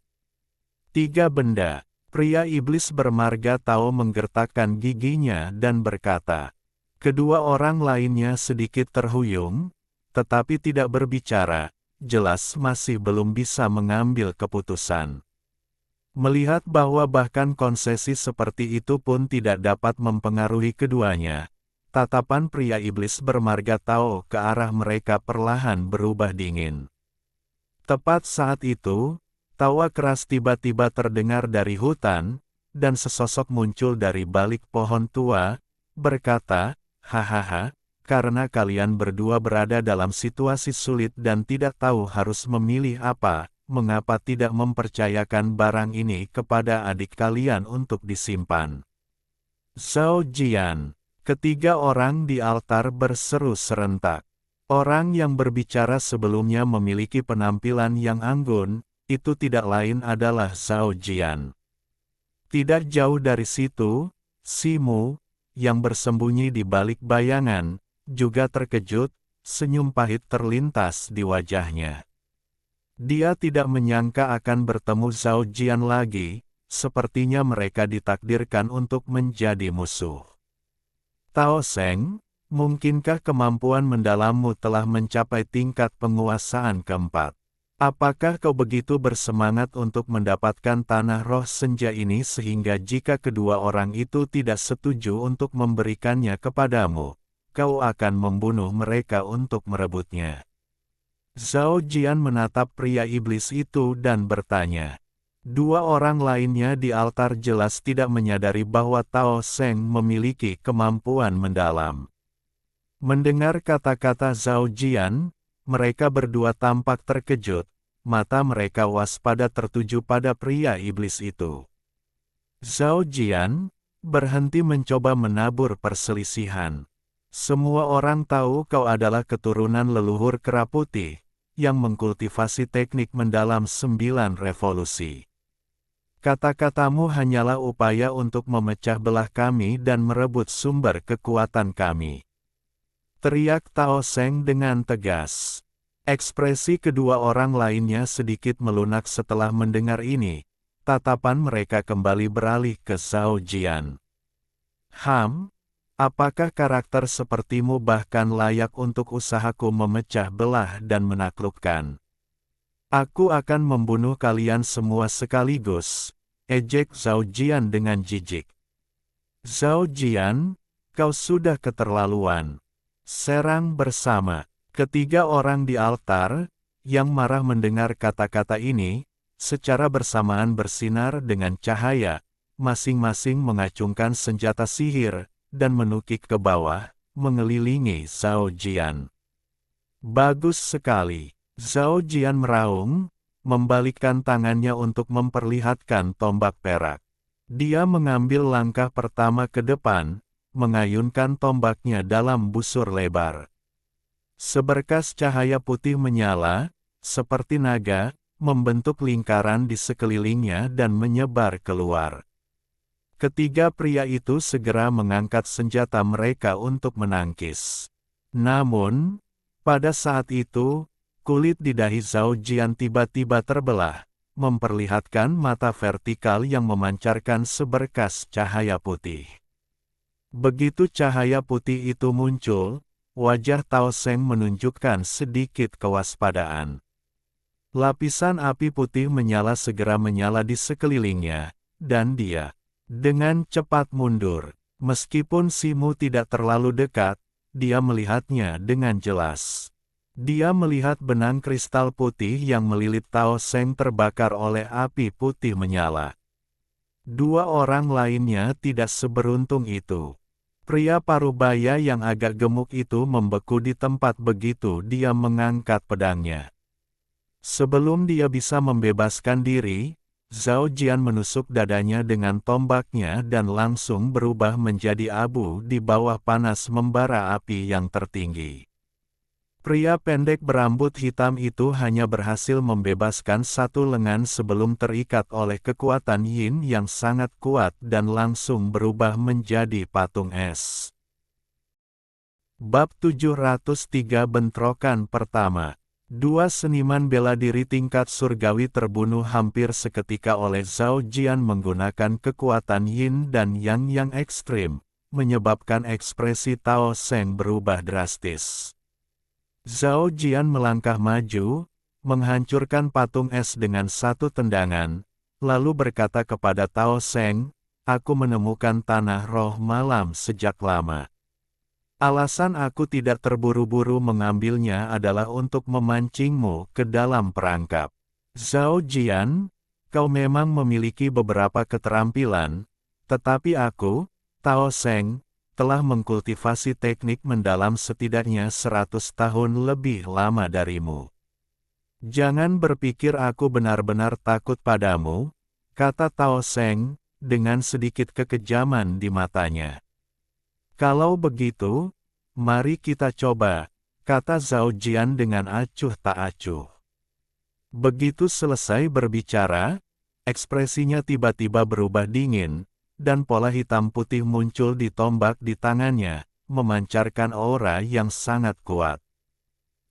[SPEAKER 1] 3 benda. Pria iblis bermarga Tao menggertakkan giginya dan berkata. Kedua orang lainnya sedikit terhuyung, tetapi tidak berbicara, jelas masih belum bisa mengambil keputusan. Melihat bahwa bahkan konsesi seperti itu pun tidak dapat mempengaruhi keduanya, tatapan pria iblis bermarga Tao ke arah mereka perlahan berubah dingin. Tepat saat itu, tawa keras tiba-tiba terdengar dari hutan, dan sesosok muncul dari balik pohon tua, berkata, "Hahaha, karena kalian berdua berada dalam situasi sulit dan tidak tahu harus memilih apa, mengapa tidak mempercayakan barang ini kepada adik kalian untuk disimpan?" Zhao Jian. Ketiga orang di altar berseru serentak. Orang yang berbicara sebelumnya memiliki penampilan yang anggun, itu tidak lain adalah Zhao Jian. Tidak jauh dari situ, Simo, yang bersembunyi di balik bayangan, juga terkejut, senyum pahit terlintas di wajahnya. Dia tidak menyangka akan bertemu Zhao Jian lagi, sepertinya mereka ditakdirkan untuk menjadi musuh. Tao Seng, mungkinkah kemampuan mendalammu telah mencapai tingkat penguasaan keempat? Apakah kau begitu bersemangat untuk mendapatkan tanah roh senja ini sehingga jika kedua orang itu tidak setuju untuk memberikannya kepadamu, kau akan membunuh mereka untuk merebutnya? Zhao Jian menatap pria iblis itu dan bertanya. 2 orang lainnya di altar jelas tidak menyadari bahwa Tao Seng memiliki kemampuan mendalam. Mendengar kata-kata Zhao Jian, mereka berdua tampak terkejut, mata mereka waspada tertuju pada pria iblis itu. Zhao Jian, berhenti mencoba menabur perselisihan. Semua orang tahu kau adalah keturunan leluhur kera putih, yang mengkultivasi teknik mendalam 9 revolusi. Kata-katamu hanyalah upaya untuk memecah belah kami dan merebut sumber kekuatan kami. Teriak Tao Seng dengan tegas. Ekspresi kedua orang lainnya sedikit melunak setelah mendengar ini. Tatapan mereka kembali beralih ke Zhao Jian. Apakah karakter sepertimu bahkan layak untuk usahaku memecah belah dan menaklukkan? Aku akan membunuh kalian semua sekaligus, ejek Zhao Jian dengan jijik. Zhao Jian, kau sudah keterlaluan. Serang bersama. Ketiga orang di altar, yang marah mendengar kata-kata ini, secara bersamaan bersinar dengan cahaya, masing-masing mengacungkan senjata sihir, dan menukik ke bawah, mengelilingi Zhao Jian. Bagus sekali. Zhao Jian meraung, membalikkan tangannya untuk memperlihatkan tombak perak. Dia mengambil langkah pertama ke depan, mengayunkan tombaknya dalam busur lebar. Seberkas cahaya putih menyala, seperti naga, membentuk lingkaran di sekelilingnya dan menyebar keluar. Ketiga pria itu segera mengangkat senjata mereka untuk menangkis. Namun, pada saat itu, kulit di dahi Zhao Jian tiba-tiba terbelah, memperlihatkan mata vertikal yang memancarkan seberkas cahaya putih. Begitu cahaya putih itu muncul, wajah Tao Seng menunjukkan sedikit kewaspadaan. Lapisan api putih menyala segera menyala di sekelilingnya, dan dia dengan cepat mundur. Meskipun Simu tidak terlalu dekat, dia melihatnya dengan jelas. Dia melihat benang kristal putih yang melilit Tao Seng terbakar oleh api putih menyala. Dua orang lainnya tidak seberuntung itu. Pria parubaya yang agak gemuk itu membeku di tempat begitu dia mengangkat pedangnya. Sebelum dia bisa membebaskan diri, Zhao Jian menusuk dadanya dengan tombaknya dan langsung berubah menjadi abu di bawah panas membara api yang tertinggi. Pria pendek berambut hitam itu hanya berhasil membebaskan satu lengan sebelum terikat oleh kekuatan yin yang sangat kuat dan langsung berubah menjadi patung es. Bab 703 Bentrokan Pertama. Dua seniman bela diri tingkat surgawi terbunuh hampir seketika oleh Zhao Jian menggunakan kekuatan yin dan yang ekstrim, menyebabkan ekspresi Tao Seng berubah drastis. Zhao Jian melangkah maju, menghancurkan patung es dengan satu tendangan, lalu berkata kepada Tao Seng, "Aku menemukan tanah roh malam sejak lama. Alasan aku tidak terburu-buru mengambilnya adalah untuk memancingmu ke dalam perangkap. Zhao Jian, kau memang memiliki beberapa keterampilan, tetapi aku, Tao Seng, telah mengkultivasi teknik mendalam setidaknya 100 tahun lebih lama darimu. Jangan berpikir aku benar-benar takut padamu," kata Tao Seng, dengan sedikit kekejaman di matanya. "Kalau begitu, mari kita coba," kata Zhao Jian dengan acuh tak acuh. Begitu selesai berbicara, ekspresinya tiba-tiba berubah dingin, dan pola hitam putih muncul di tombak di tangannya, memancarkan aura yang sangat kuat.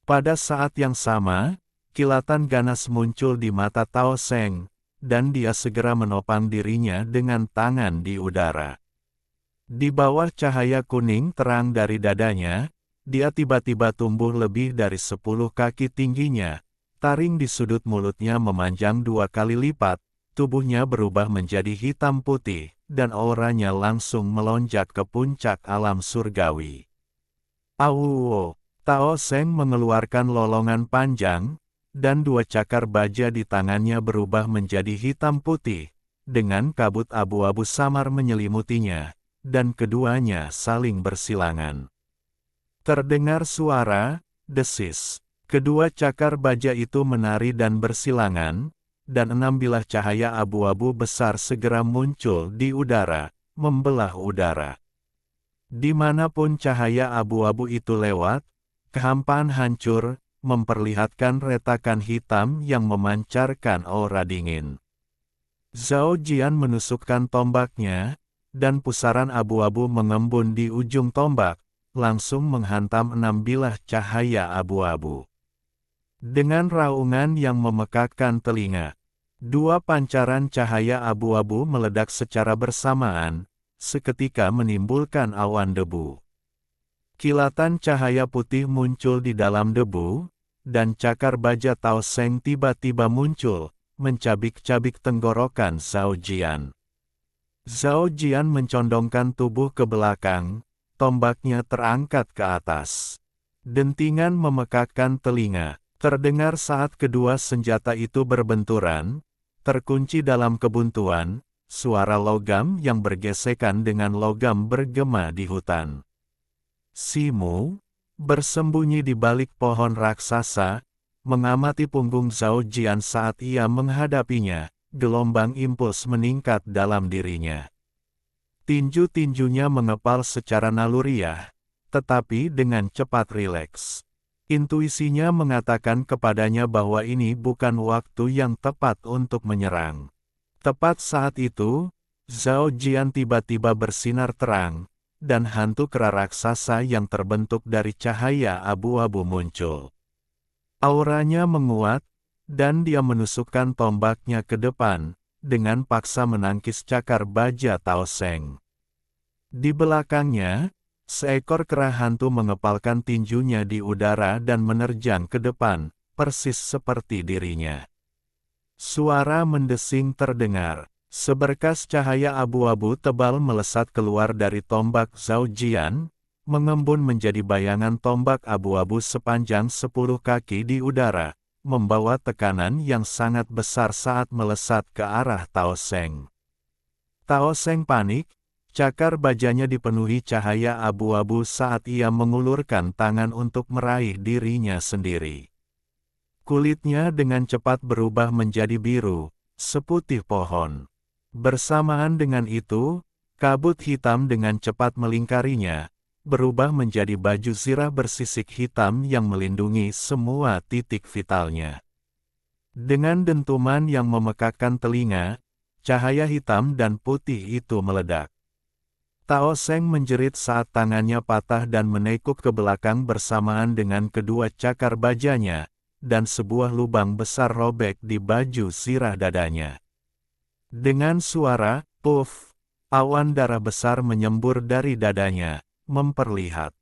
[SPEAKER 1] Pada saat yang sama, kilatan ganas muncul di mata Tao Seng, dan dia segera menopang dirinya dengan tangan di udara. Di bawah cahaya kuning terang dari dadanya, dia tiba-tiba tumbuh lebih dari 10 kaki tingginya, taring di sudut mulutnya memanjang 2 kali lipat, tubuhnya berubah menjadi hitam putih, dan auranya langsung melonjak ke puncak alam surgawi. Auo! Tao Seng mengeluarkan lolongan panjang, dan 2 cakar baja di tangannya berubah menjadi hitam putih, dengan kabut abu-abu samar menyelimutinya, dan keduanya saling bersilangan. Terdengar suara desis. Kedua cakar baja itu menari dan bersilangan, dan 6 bilah cahaya abu-abu besar segera muncul di udara, membelah udara. Dimanapun cahaya abu-abu itu lewat, kehampaan hancur, memperlihatkan retakan hitam yang memancarkan aura dingin. Zhao Jian menusukkan tombaknya, dan pusaran abu-abu mengembun di ujung tombak, langsung menghantam 6 bilah cahaya abu-abu. Dengan raungan yang memekakkan telinga, 2 pancaran cahaya abu-abu meledak secara bersamaan, seketika menimbulkan awan debu. Kilatan cahaya putih muncul di dalam debu, dan cakar baja Tao Seng tiba-tiba muncul, mencabik-cabik tenggorokan Zhao Jian. Zhao Jian mencondongkan tubuh ke belakang, tombaknya terangkat ke atas. Dentingan memekakkan telinga, terdengar saat kedua senjata itu berbenturan, terkunci dalam kebuntuan, suara logam yang bergesekan dengan logam bergema di hutan. Simu, bersembunyi di balik pohon raksasa, mengamati punggung Zhao Jian saat ia menghadapinya, gelombang impuls meningkat dalam dirinya. Tinju-tinjunya mengepal secara naluriah, tetapi dengan cepat rileks. Intuisinya mengatakan kepadanya bahwa ini bukan waktu yang tepat untuk menyerang. Tepat saat itu, Zhao Jian tiba-tiba bersinar terang, dan hantu kera raksasa yang terbentuk dari cahaya abu-abu muncul. Auranya menguat, dan dia menusukkan tombaknya ke depan, dengan paksa menangkis cakar baja Tao Seng. Di belakangnya, seekor kera hantu mengepalkan tinjunya di udara dan menerjang ke depan, persis seperti dirinya. Suara mendesing terdengar. Seberkas cahaya abu-abu tebal melesat keluar dari tombak Zhao Jian, mengembun menjadi bayangan tombak abu-abu sepanjang 10 kaki di udara, membawa tekanan yang sangat besar saat melesat ke arah Tao Seng. Tao Seng panik, cakar bajanya dipenuhi cahaya abu-abu saat ia mengulurkan tangan untuk meraih dirinya sendiri. Kulitnya dengan cepat berubah menjadi biru, seputih pohon. Bersamaan dengan itu, kabut hitam dengan cepat melingkarinya, berubah menjadi baju zirah bersisik hitam yang melindungi semua titik vitalnya. Dengan dentuman yang memekakkan telinga, cahaya hitam dan putih itu meledak. Tao Seng menjerit saat tangannya patah dan menekuk ke belakang bersamaan dengan kedua cakar bajanya, dan sebuah lubang besar robek di baju zirah dadanya. Dengan suara, puff, awan darah besar menyembur dari dadanya, memperlihatkan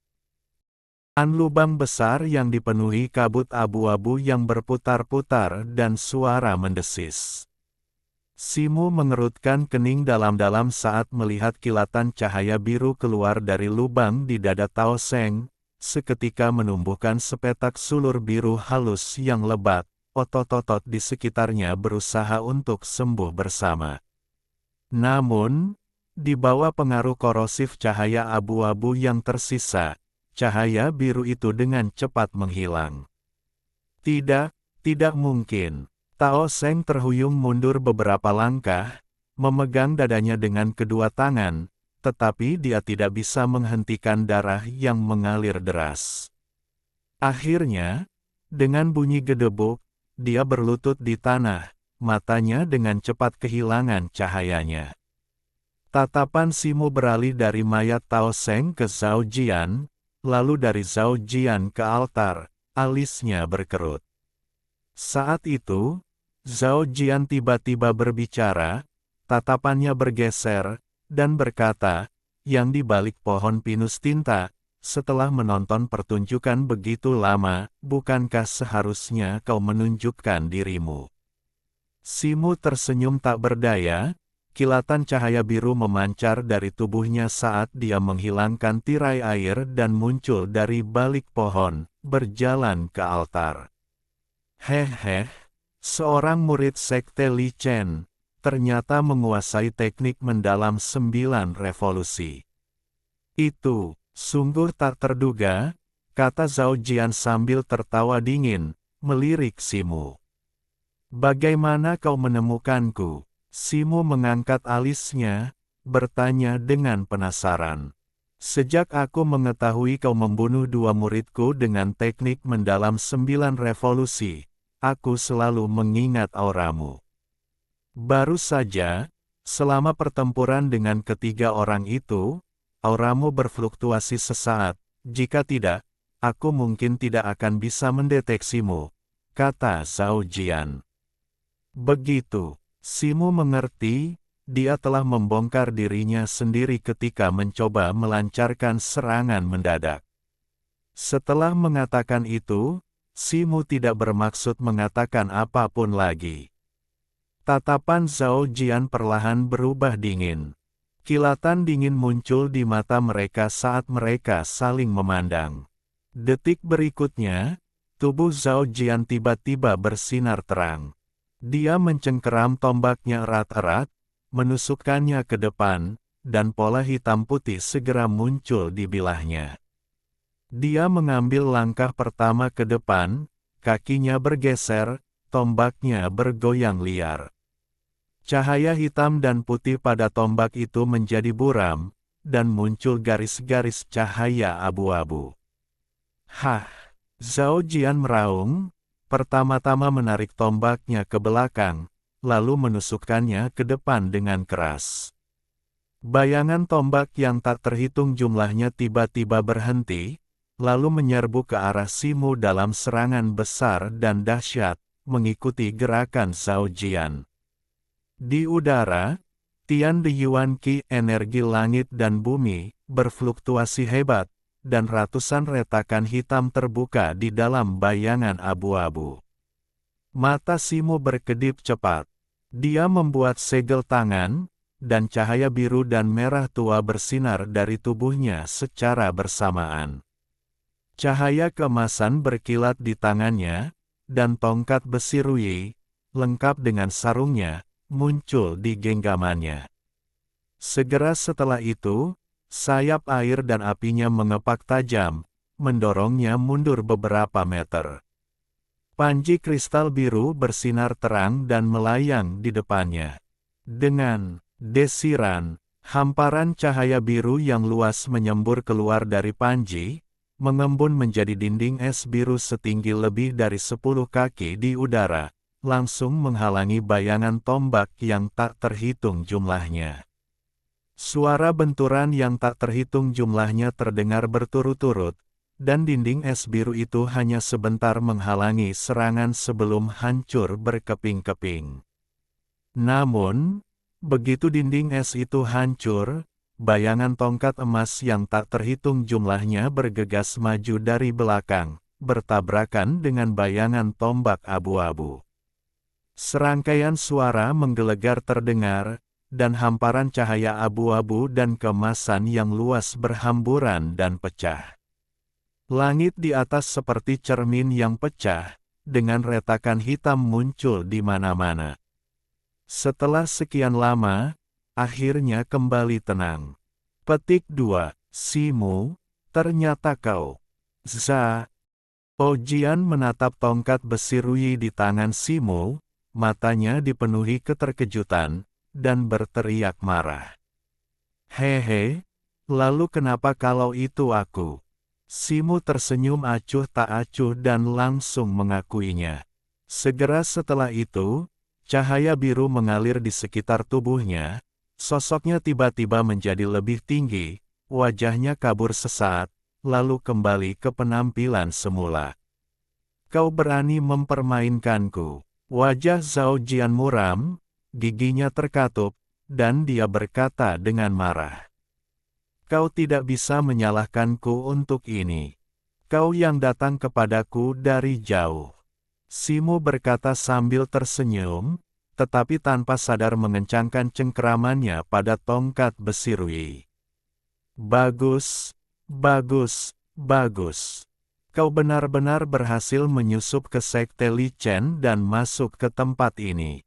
[SPEAKER 1] lubang besar yang dipenuhi kabut abu-abu yang berputar-putar dan suara mendesis. Simu mengerutkan kening dalam-dalam saat melihat kilatan cahaya biru keluar dari lubang di dada Tao Seng, seketika menumbuhkan sepetak sulur biru halus yang lebat. Otot-otot di sekitarnya berusaha untuk sembuh bersama. Namun, di bawah pengaruh korosif cahaya abu-abu yang tersisa, cahaya biru itu dengan cepat menghilang. Tidak mungkin. Tao Seng terhuyung mundur beberapa langkah, memegang dadanya dengan kedua tangan, tetapi dia tidak bisa menghentikan darah yang mengalir deras. Akhirnya, dengan bunyi gedebuk, dia berlutut di tanah, matanya dengan cepat kehilangan cahayanya. Tatapan Simu beralih dari mayat Tao Seng ke Zhao Jian, lalu dari Zhao Jian ke altar, alisnya berkerut. Saat itu, Zhao Jian tiba-tiba berbicara, tatapannya bergeser, dan berkata, yang di balik pohon pinus tinta, setelah menonton pertunjukan begitu lama, bukankah seharusnya kau menunjukkan dirimu? Simu tersenyum tak berdaya, kilatan cahaya biru memancar dari tubuhnya saat dia menghilangkan tirai air dan muncul dari balik pohon, berjalan ke altar. Hehe, seorang murid sekte Li Chen, ternyata menguasai teknik mendalam 9 revolusi. Itu sungguh tak terduga, kata Zhao Jian sambil tertawa dingin, melirik Simu. Bagaimana kau menemukanku? Simu mengangkat alisnya, bertanya dengan penasaran. Sejak aku mengetahui kau membunuh 2 muridku dengan teknik mendalam 9 revolusi, aku selalu mengingat auramu. Baru saja, selama pertempuran dengan ketiga orang itu, auramu berfluktuasi sesaat, jika tidak, aku mungkin tidak akan bisa mendeteksimu, kata Zhao Jian. Begitu, Simu mengerti, dia telah membongkar dirinya sendiri ketika mencoba melancarkan serangan mendadak. Setelah mengatakan itu, Simo tidak bermaksud mengatakan apapun lagi. Tatapan Zhao Jian perlahan berubah dingin. Kilatan dingin muncul di mata mereka saat mereka saling memandang. Detik berikutnya, tubuh Zhao Jian tiba-tiba bersinar terang. Dia mencengkeram tombaknya erat-erat, menusukkannya ke depan, dan pola hitam putih segera muncul di bilahnya. Dia mengambil langkah pertama ke depan, kakinya bergeser, tombaknya bergoyang liar. Cahaya hitam dan putih pada tombak itu menjadi buram, dan muncul garis-garis cahaya abu-abu. Hah! Zhao Jian meraung, pertama-tama menarik tombaknya ke belakang, lalu menusukkannya ke depan dengan keras. Bayangan tombak yang tak terhitung jumlahnya tiba-tiba berhenti, lalu menyerbu ke arah Simo dalam serangan besar dan dahsyat, mengikuti gerakan Zhao Jian. Di udara, Tian de Yuan Qi energi langit dan bumi, berfluktuasi hebat, dan ratusan retakan hitam terbuka di dalam bayangan abu-abu. Mata Simo berkedip cepat. Dia membuat segel tangan, dan cahaya biru dan merah tua bersinar dari tubuhnya secara bersamaan. Cahaya keemasan berkilat di tangannya, dan tongkat besi Ruyi, lengkap dengan sarungnya, muncul di genggamannya. Segera setelah itu, sayap air dan apinya mengepak tajam, mendorongnya mundur beberapa meter. Panji kristal biru bersinar terang dan melayang di depannya. Dengan desiran, hamparan cahaya biru yang luas menyembur keluar dari panji, mengembun menjadi dinding es biru setinggi lebih dari 10 kaki di udara, langsung menghalangi bayangan tombak yang tak terhitung jumlahnya. Suara benturan yang tak terhitung jumlahnya terdengar berturut-turut, dan dinding es biru itu hanya sebentar menghalangi serangan sebelum hancur berkeping-keping. Namun, begitu dinding es itu hancur, bayangan tongkat emas yang tak terhitung jumlahnya bergegas maju dari belakang, bertabrakan dengan bayangan tombak abu-abu. Serangkaian suara menggelegar terdengar, dan hamparan cahaya abu-abu dan keemasan yang luas berhamburan dan pecah. Langit di atas seperti cermin yang pecah, dengan retakan hitam muncul di mana-mana. Setelah sekian lama, akhirnya kembali tenang. Petik 2, Simo, ternyata kau. Zhao Jian menatap tongkat besi Ruyi di tangan Simo, matanya dipenuhi keterkejutan, dan berteriak marah. Hehe, lalu kenapa kalau itu aku? Simo tersenyum acuh tak acuh dan langsung mengakuinya. Segera setelah itu, cahaya biru mengalir di sekitar tubuhnya, sosoknya tiba-tiba menjadi lebih tinggi, wajahnya kabur sesaat, lalu kembali ke penampilan semula. Kau berani mempermainkanku. Wajah Zhao Jian muram, giginya terkatup, dan dia berkata dengan marah. Kau tidak bisa menyalahkanku untuk ini. Kau yang datang kepadaku dari jauh. Simo berkata sambil tersenyum, tetapi tanpa sadar mengencangkan cengkeramannya pada tongkat besi Ruyi. Bagus, bagus, bagus. Kau benar-benar berhasil menyusup ke Sekte Li Chen dan masuk ke tempat ini.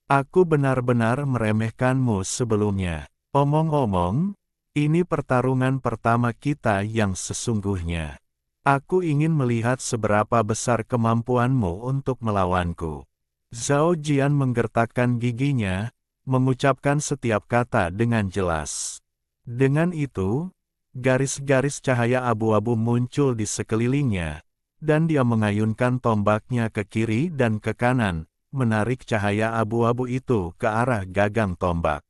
[SPEAKER 1] Aku benar-benar meremehkanmu sebelumnya. Omong-omong, ini pertarungan pertama kita yang sesungguhnya. Aku ingin melihat seberapa besar kemampuanmu untuk melawanku. Zhao Jian menggertakkan giginya, mengucapkan setiap kata dengan jelas. Dengan itu, garis-garis cahaya abu-abu muncul di sekelilingnya, dan dia mengayunkan tombaknya ke kiri dan ke kanan, menarik cahaya abu-abu itu ke arah gagang tombak.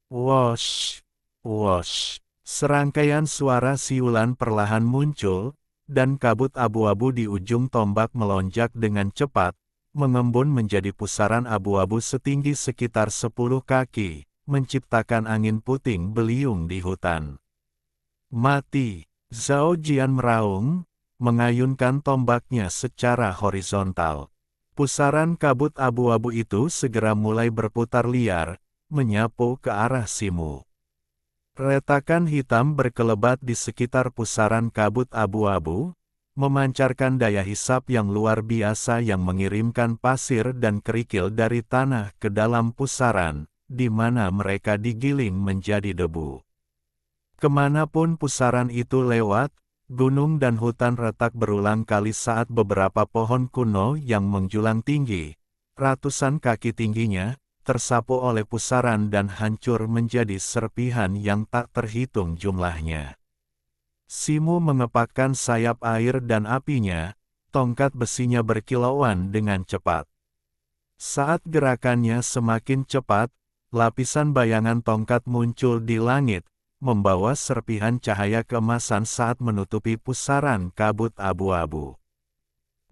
[SPEAKER 1] Wosh! Wosh! Serangkaian suara siulan perlahan muncul, dan kabut abu-abu di ujung tombak melonjak dengan cepat, mengembun menjadi pusaran abu-abu setinggi sekitar 10 kaki, menciptakan angin puting beliung di hutan. Mati! Zhao Jian meraung, mengayunkan tombaknya secara horizontal. Pusaran kabut abu-abu itu segera mulai berputar liar, menyapu ke arah Simu. Retakan hitam berkelebat di sekitar pusaran kabut abu-abu, memancarkan daya hisap yang luar biasa yang mengirimkan pasir dan kerikil dari tanah ke dalam pusaran, di mana mereka digiling menjadi debu. Kemanapun pusaran itu lewat, gunung dan hutan retak berulang kali saat beberapa pohon kuno yang menjulang tinggi, ratusan kaki tingginya, tersapu oleh pusaran dan hancur menjadi serpihan yang tak terhitung jumlahnya. Simu mengepakkan sayap air dan apinya, tongkat besinya berkilauan dengan cepat. Saat gerakannya semakin cepat, lapisan bayangan tongkat muncul di langit, membawa serpihan cahaya keemasan saat menutupi pusaran kabut abu-abu.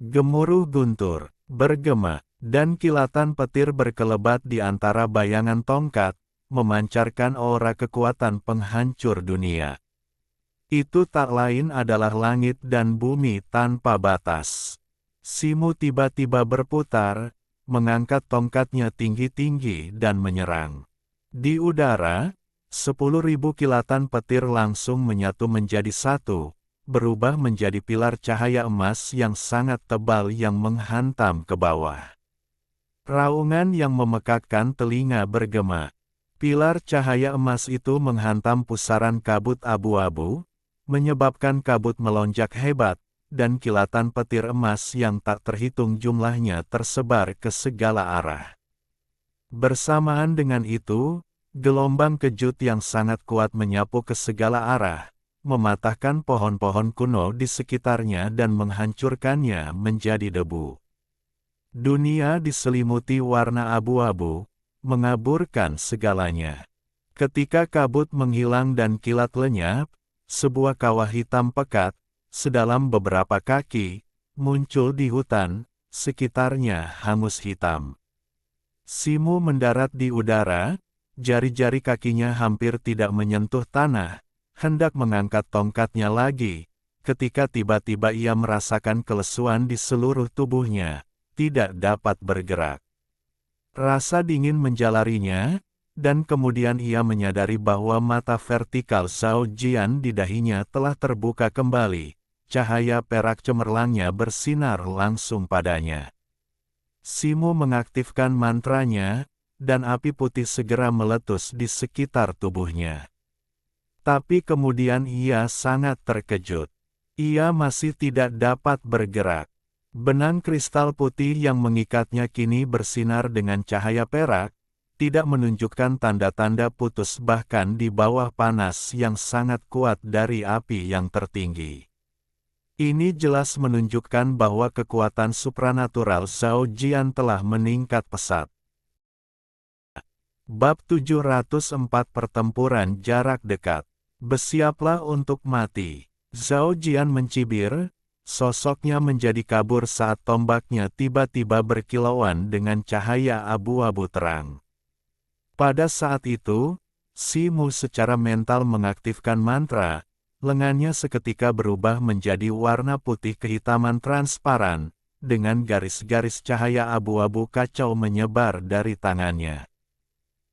[SPEAKER 1] Gemuruh guntur, bergema, dan kilatan petir berkelebat di antara bayangan tongkat, memancarkan aura kekuatan penghancur dunia. Itu tak lain adalah langit dan bumi tanpa batas. Simu tiba-tiba berputar, mengangkat tongkatnya tinggi-tinggi dan menyerang. Di udara, 10.000 kilatan petir langsung menyatu menjadi satu, berubah menjadi pilar cahaya emas yang sangat tebal yang menghantam ke bawah. Raungan yang memekakkan telinga bergema. Pilar cahaya emas itu menghantam pusaran kabut abu-abu, menyebabkan kabut melonjak hebat, dan kilatan petir emas yang tak terhitung jumlahnya tersebar ke segala arah. Bersamaan dengan itu, gelombang kejut yang sangat kuat menyapu ke segala arah, mematahkan pohon-pohon kuno di sekitarnya dan menghancurkannya menjadi debu. Dunia diselimuti warna abu-abu, mengaburkan segalanya. Ketika kabut menghilang dan kilat lenyap, sebuah kawah hitam pekat, sedalam beberapa kaki, muncul di hutan, sekitarnya hangus hitam. Simu mendarat di udara, jari-jari kakinya hampir tidak menyentuh tanah, hendak mengangkat tongkatnya lagi, ketika tiba-tiba ia merasakan kelesuan di seluruh tubuhnya, tidak dapat bergerak. Rasa dingin menjalarinya, dan kemudian ia menyadari bahwa mata vertikal Zhao Jian di dahinya telah terbuka kembali, cahaya perak cemerlangnya bersinar langsung padanya. Simu mengaktifkan mantranya, dan api putih segera meletus di sekitar tubuhnya. Tapi kemudian ia sangat terkejut. Ia masih tidak dapat bergerak. Benang kristal putih yang mengikatnya kini bersinar dengan cahaya perak, tidak menunjukkan tanda-tanda putus bahkan di bawah panas yang sangat kuat dari api yang tertinggi. Ini jelas menunjukkan bahwa kekuatan supranatural Zhao Jian telah meningkat pesat. Bab 704 Pertempuran Jarak Dekat. Bersiaplah untuk mati. Zhao Jian mencibir, sosoknya menjadi kabur saat tombaknya tiba-tiba berkilauan dengan cahaya abu-abu terang. Pada saat itu, Simu secara mental mengaktifkan mantra, lengannya seketika berubah menjadi warna putih kehitaman transparan, dengan garis-garis cahaya abu-abu kacau menyebar dari tangannya.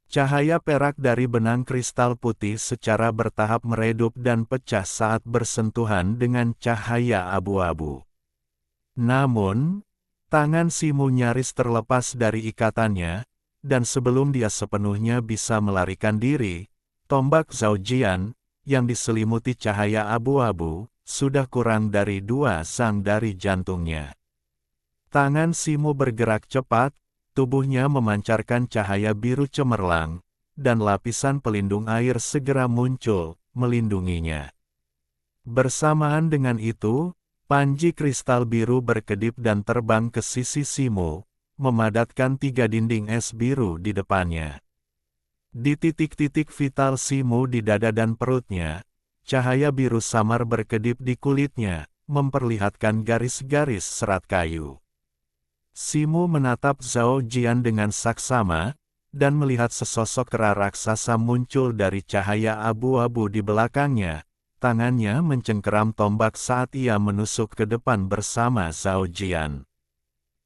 [SPEAKER 1] Cahaya perak dari benang kristal putih secara bertahap meredup dan pecah saat bersentuhan dengan cahaya abu-abu. Namun, tangan Simu nyaris terlepas dari ikatannya, dan sebelum dia sepenuhnya bisa melarikan diri, tombak Zhao Jian, yang diselimuti cahaya abu-abu, sudah kurang dari 2 sang dari jantungnya. Tangan Simu bergerak cepat, tubuhnya memancarkan cahaya biru cemerlang, dan lapisan pelindung air segera muncul, melindunginya. Bersamaan dengan itu, panji kristal biru berkedip dan terbang ke sisi Simu, memadatkan 3 dinding es biru di depannya. Di titik-titik vital Simu di dada dan perutnya, cahaya biru samar berkedip di kulitnya, memperlihatkan garis-garis serat kayu. Simu menatap Zhao Jian dengan saksama, dan melihat sesosok kera raksasa muncul dari cahaya abu-abu di belakangnya. Tangannya mencengkeram tombak saat ia menusuk ke depan bersama Zhao Jian.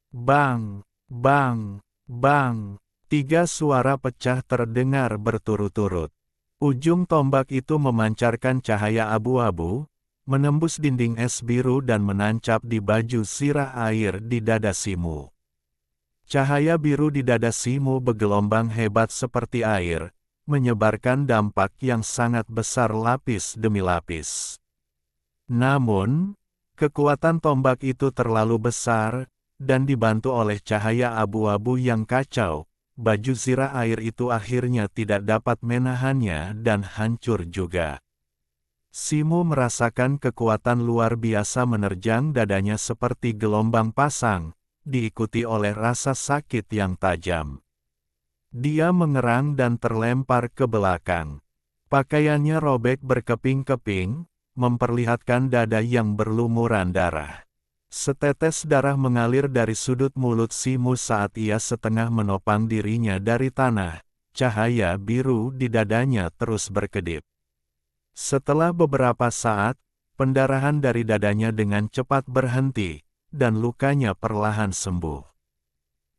[SPEAKER 1] Bang! Bang! Bang! 3 suara pecah terdengar berturut-turut. Ujung tombak itu memancarkan cahaya abu-abu, menembus dinding es biru dan menancap di baju sirah air di dada Simu. Cahaya biru di dada Simu bergelombang hebat seperti air, menyebarkan dampak yang sangat besar lapis demi lapis. Namun, kekuatan tombak itu terlalu besar, dan dibantu oleh cahaya abu-abu yang kacau, baju sirah air itu akhirnya tidak dapat menahannya dan hancur juga. Simu merasakan kekuatan luar biasa menerjang dadanya seperti gelombang pasang, diikuti oleh rasa sakit yang tajam. Dia mengerang dan terlempar ke belakang. Pakaiannya robek berkeping-keping, memperlihatkan dada yang berlumuran darah. Setetes darah mengalir dari sudut mulut Simu saat ia setengah menopang dirinya dari tanah. Cahaya biru di dadanya terus berkedip. Setelah beberapa saat, pendarahan dari dadanya dengan cepat berhenti, dan lukanya perlahan sembuh.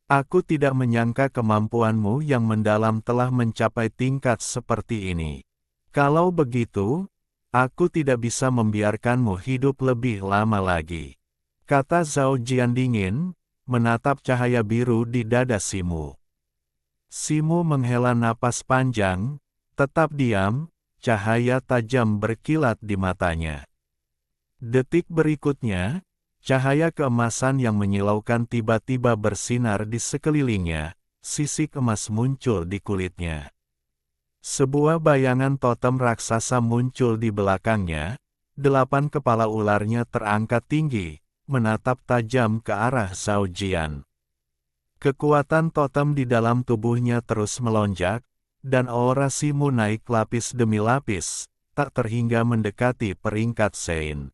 [SPEAKER 1] Aku tidak menyangka kemampuanmu yang mendalam telah mencapai tingkat seperti ini. Kalau begitu, aku tidak bisa membiarkanmu hidup lebih lama lagi. Kata Zhao Jian dingin, menatap cahaya biru di dada Simu. Simu menghela napas panjang, tetap diam, cahaya tajam berkilat di matanya. Detik berikutnya, cahaya keemasan yang menyilaukan tiba-tiba bersinar di sekelilingnya, sisik emas muncul di kulitnya. Sebuah bayangan totem raksasa muncul di belakangnya, 8 kepala ularnya terangkat tinggi, menatap tajam ke arah Zhao Jian. Kekuatan totem di dalam tubuhnya terus melonjak, dan aura Simu naik lapis demi lapis, tak terhingga mendekati peringkat Sein.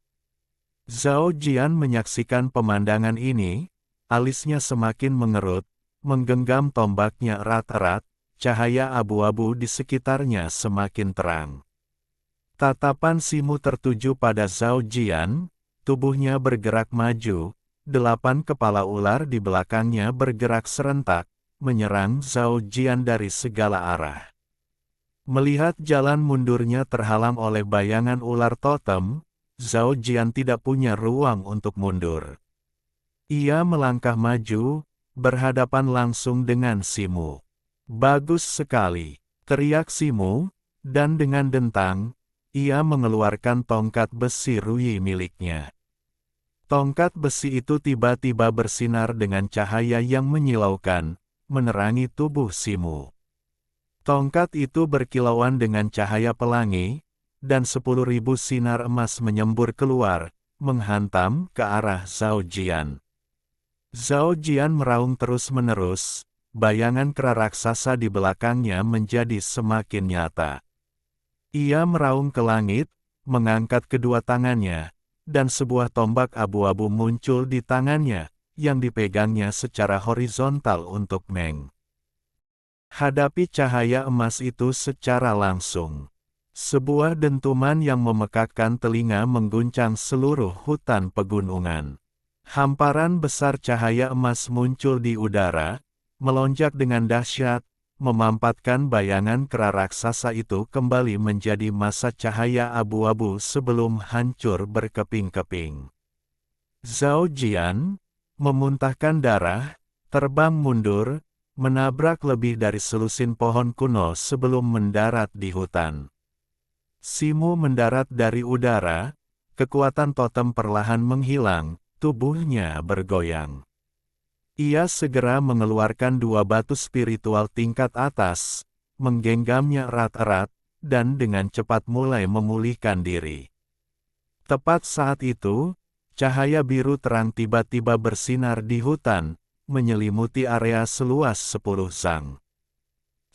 [SPEAKER 1] Zhao Jian menyaksikan pemandangan ini, alisnya semakin mengerut, menggenggam tombaknya erat-erat, cahaya abu-abu di sekitarnya semakin terang. Tatapan Simu tertuju pada Zhao Jian, tubuhnya bergerak maju, 8 kepala ular di belakangnya bergerak serentak, menyerang Zhao Jian dari segala arah. Melihat jalan mundurnya terhalang oleh bayangan ular totem, Zhao Jian tidak punya ruang untuk mundur. Ia melangkah maju, berhadapan langsung dengan Simu. Bagus sekali, teriak Simu, dan dengan dentang, ia mengeluarkan tongkat besi Rui miliknya. Tongkat besi itu tiba-tiba bersinar dengan cahaya yang menyilaukan, menerangi tubuh Simu. Tongkat itu berkilauan dengan cahaya pelangi, dan 10.000 sinar emas menyembur keluar, menghantam ke arah Zhao Jian. Zhao Jian meraung terus-menerus, bayangan kera raksasa di belakangnya menjadi semakin nyata. Ia meraung ke langit, mengangkat kedua tangannya, dan sebuah tombak abu-abu muncul di tangannya, yang dipegangnya secara horizontal untuk menghadapi cahaya emas itu secara langsung. Sebuah dentuman yang memekakkan telinga mengguncang seluruh hutan pegunungan. Hamparan besar cahaya emas muncul di udara, melonjak dengan dahsyat, memampatkan bayangan kera raksasa itu kembali menjadi masa cahaya abu-abu sebelum hancur berkeping-keping. Zhao Jian, memuntahkan darah, terbang mundur, menabrak lebih dari selusin pohon kuno sebelum mendarat di hutan. Simu mendarat dari udara, kekuatan totem perlahan menghilang, tubuhnya bergoyang. Ia segera mengeluarkan 2 batu spiritual tingkat atas, menggenggamnya erat-erat, dan dengan cepat mulai memulihkan diri. Tepat saat itu, cahaya biru terang tiba-tiba bersinar di hutan, menyelimuti area seluas 10 zang.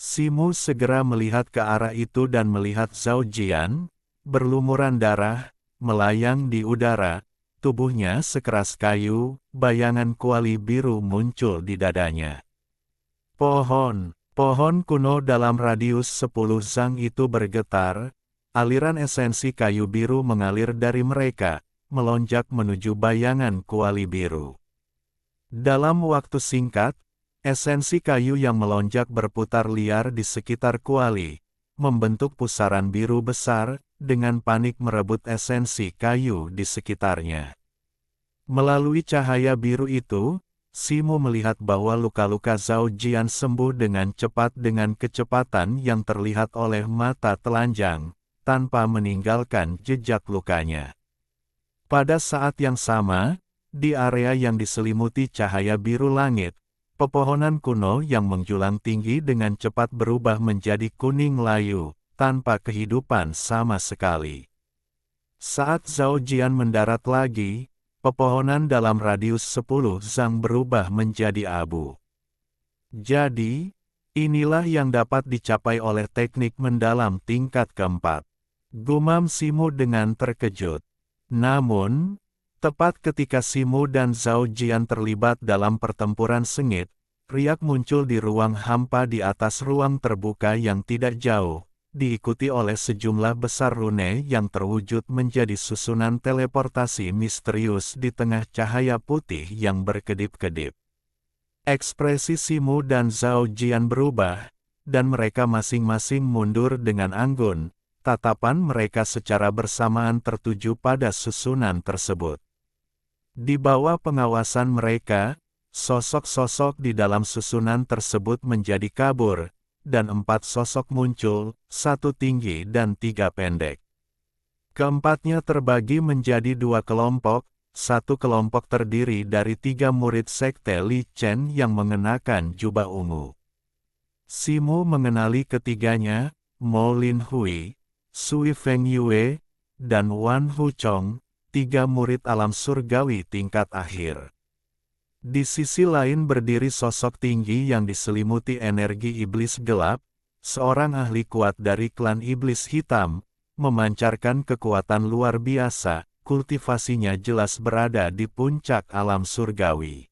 [SPEAKER 1] Simu segera melihat ke arah itu dan melihat Zhao Jian, berlumuran darah, melayang di udara, tubuhnya sekeras kayu, bayangan kuali biru muncul di dadanya. Pohon kuno dalam radius 10 zang itu bergetar, aliran esensi kayu biru mengalir dari mereka, melonjak menuju bayangan kuali biru. Dalam waktu singkat, esensi kayu yang melonjak berputar liar di sekitar kuali, membentuk pusaran biru besar, dengan panik merebut esensi kayu di sekitarnya. Melalui cahaya biru itu, Simo melihat bahwa luka-luka Zhao Jian sembuh dengan cepat dengan kecepatan yang terlihat oleh mata telanjang, tanpa meninggalkan jejak lukanya. Pada saat yang sama, di area yang diselimuti cahaya biru langit, pepohonan kuno yang menjulang tinggi dengan cepat berubah menjadi kuning layu, tanpa kehidupan sama sekali. Saat Zhao Jian mendarat lagi, pepohonan dalam radius 10 zang berubah menjadi abu. Jadi, inilah yang dapat dicapai oleh teknik mendalam tingkat keempat. Gumam Simo dengan terkejut. Namun, tepat ketika Simo dan Zhao Jian terlibat dalam pertempuran sengit, riak muncul di ruang hampa di atas ruang terbuka yang tidak jauh, diikuti oleh sejumlah besar rune yang terwujud menjadi susunan teleportasi misterius di tengah cahaya putih yang berkedip-kedip. Ekspresi Simo dan Zhao Jian berubah, dan mereka masing-masing mundur dengan anggun, tatapan mereka secara bersamaan tertuju pada susunan tersebut. Di bawah pengawasan mereka, sosok-sosok di dalam susunan tersebut menjadi kabur, dan 4 sosok muncul, 1 tinggi dan 3 pendek. Keempatnya terbagi menjadi 2 kelompok, 1 kelompok terdiri dari 3 murid sekte Li Chen yang mengenakan jubah ungu. Simo mengenali ketiganya, Mo Lin Hui, Sui Feng Yue, dan Wan Hu Chong, 3 murid alam surgawi tingkat akhir. Di sisi lain berdiri sosok tinggi yang diselimuti energi iblis gelap, seorang ahli kuat dari klan iblis hitam, memancarkan kekuatan luar biasa, kultivasinya jelas berada di puncak alam surgawi.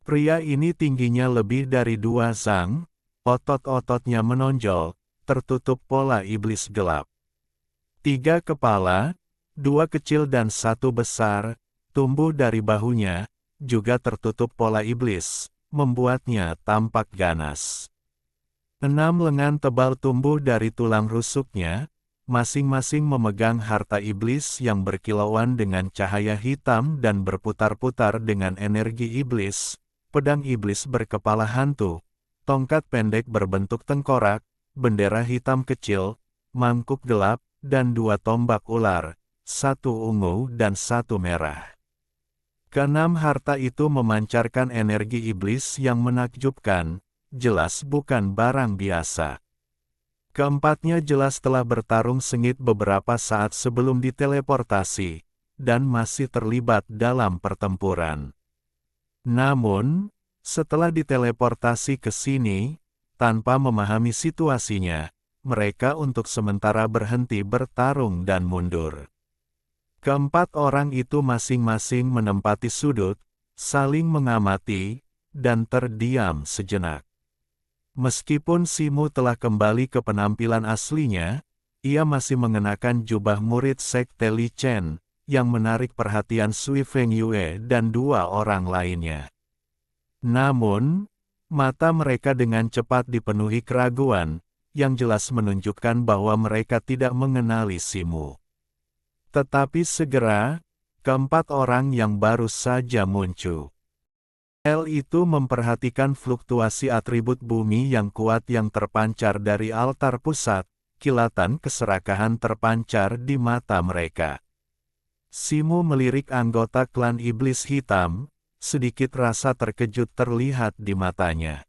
[SPEAKER 1] Pria ini tingginya lebih dari 2 zang, otot-ototnya menonjol, tertutup pola iblis gelap. 3 kepala, 2 kecil dan 1 besar, tumbuh dari bahunya, juga tertutup pola iblis, membuatnya tampak ganas. 6 lengan tebal tumbuh dari tulang rusuknya, masing-masing memegang harta iblis yang berkilauan dengan cahaya hitam dan berputar-putar dengan energi iblis, pedang iblis berkepala hantu, tongkat pendek berbentuk tengkorak, bendera hitam kecil, mangkuk gelap, dan 2 tombak ular, 1 ungu dan 1 merah. Keenam harta itu memancarkan energi iblis yang menakjubkan, jelas bukan barang biasa. Keempatnya jelas telah bertarung sengit beberapa saat sebelum diteleportasi, dan masih terlibat dalam pertempuran. Namun, setelah diteleportasi ke sini, tanpa memahami situasinya, mereka untuk sementara berhenti bertarung dan mundur. Keempat orang itu masing-masing menempati sudut, saling mengamati, dan terdiam sejenak. Meskipun Simo telah kembali ke penampilan aslinya, ia masih mengenakan jubah murid sekte Li Chen, yang menarik perhatian Sui Feng Yue dan 2 orang lainnya. Namun, mata mereka dengan cepat dipenuhi keraguan, yang jelas menunjukkan bahwa mereka tidak mengenali Simo. Tetapi segera, keempat orang yang baru saja muncul. Itu memperhatikan fluktuasi atribut bumi yang kuat yang terpancar dari altar pusat, kilatan keserakahan terpancar di mata mereka. Simo melirik anggota klan iblis hitam, sedikit rasa terkejut terlihat di matanya.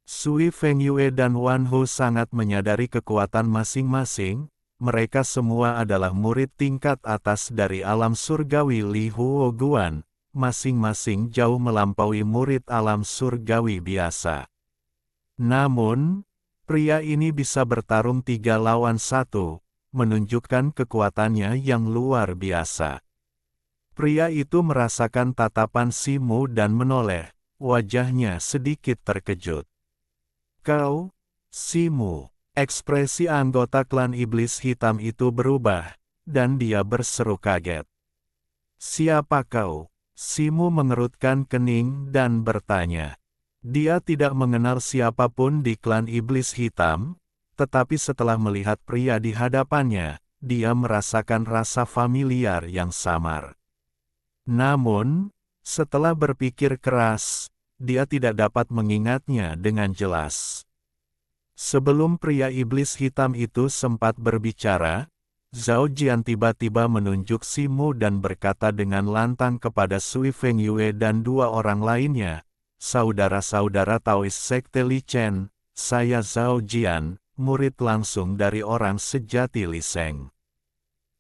[SPEAKER 1] Sui Feng Yue dan Wan Hu sangat menyadari kekuatan masing-masing. Mereka semua adalah murid tingkat atas dari alam surgawi Li Huo Guan, masing-masing jauh melampaui murid alam surgawi biasa. Namun, pria ini bisa bertarung 3 lawan 1, menunjukkan kekuatannya yang luar biasa. Pria itu merasakan tatapan Simu dan menoleh, wajahnya sedikit terkejut. Kau, Simu. Ekspresi anggota klan iblis hitam itu berubah, dan dia berseru kaget. Siapa kau? Simu mengerutkan kening dan bertanya. Dia tidak mengenal siapapun di klan iblis hitam, tetapi setelah melihat pria di hadapannya, dia merasakan rasa familiar yang samar. Namun, setelah berpikir keras, dia tidak dapat mengingatnya dengan jelas. Sebelum pria iblis hitam itu sempat berbicara, Zhao Jian tiba-tiba menunjuk Simu dan berkata dengan lantang kepada Sui Fengyue dan dua orang lainnya, "Saudara-saudara Taois Sekte Li Chen, saya Zhao Jian, murid langsung dari orang sejati Li Sheng.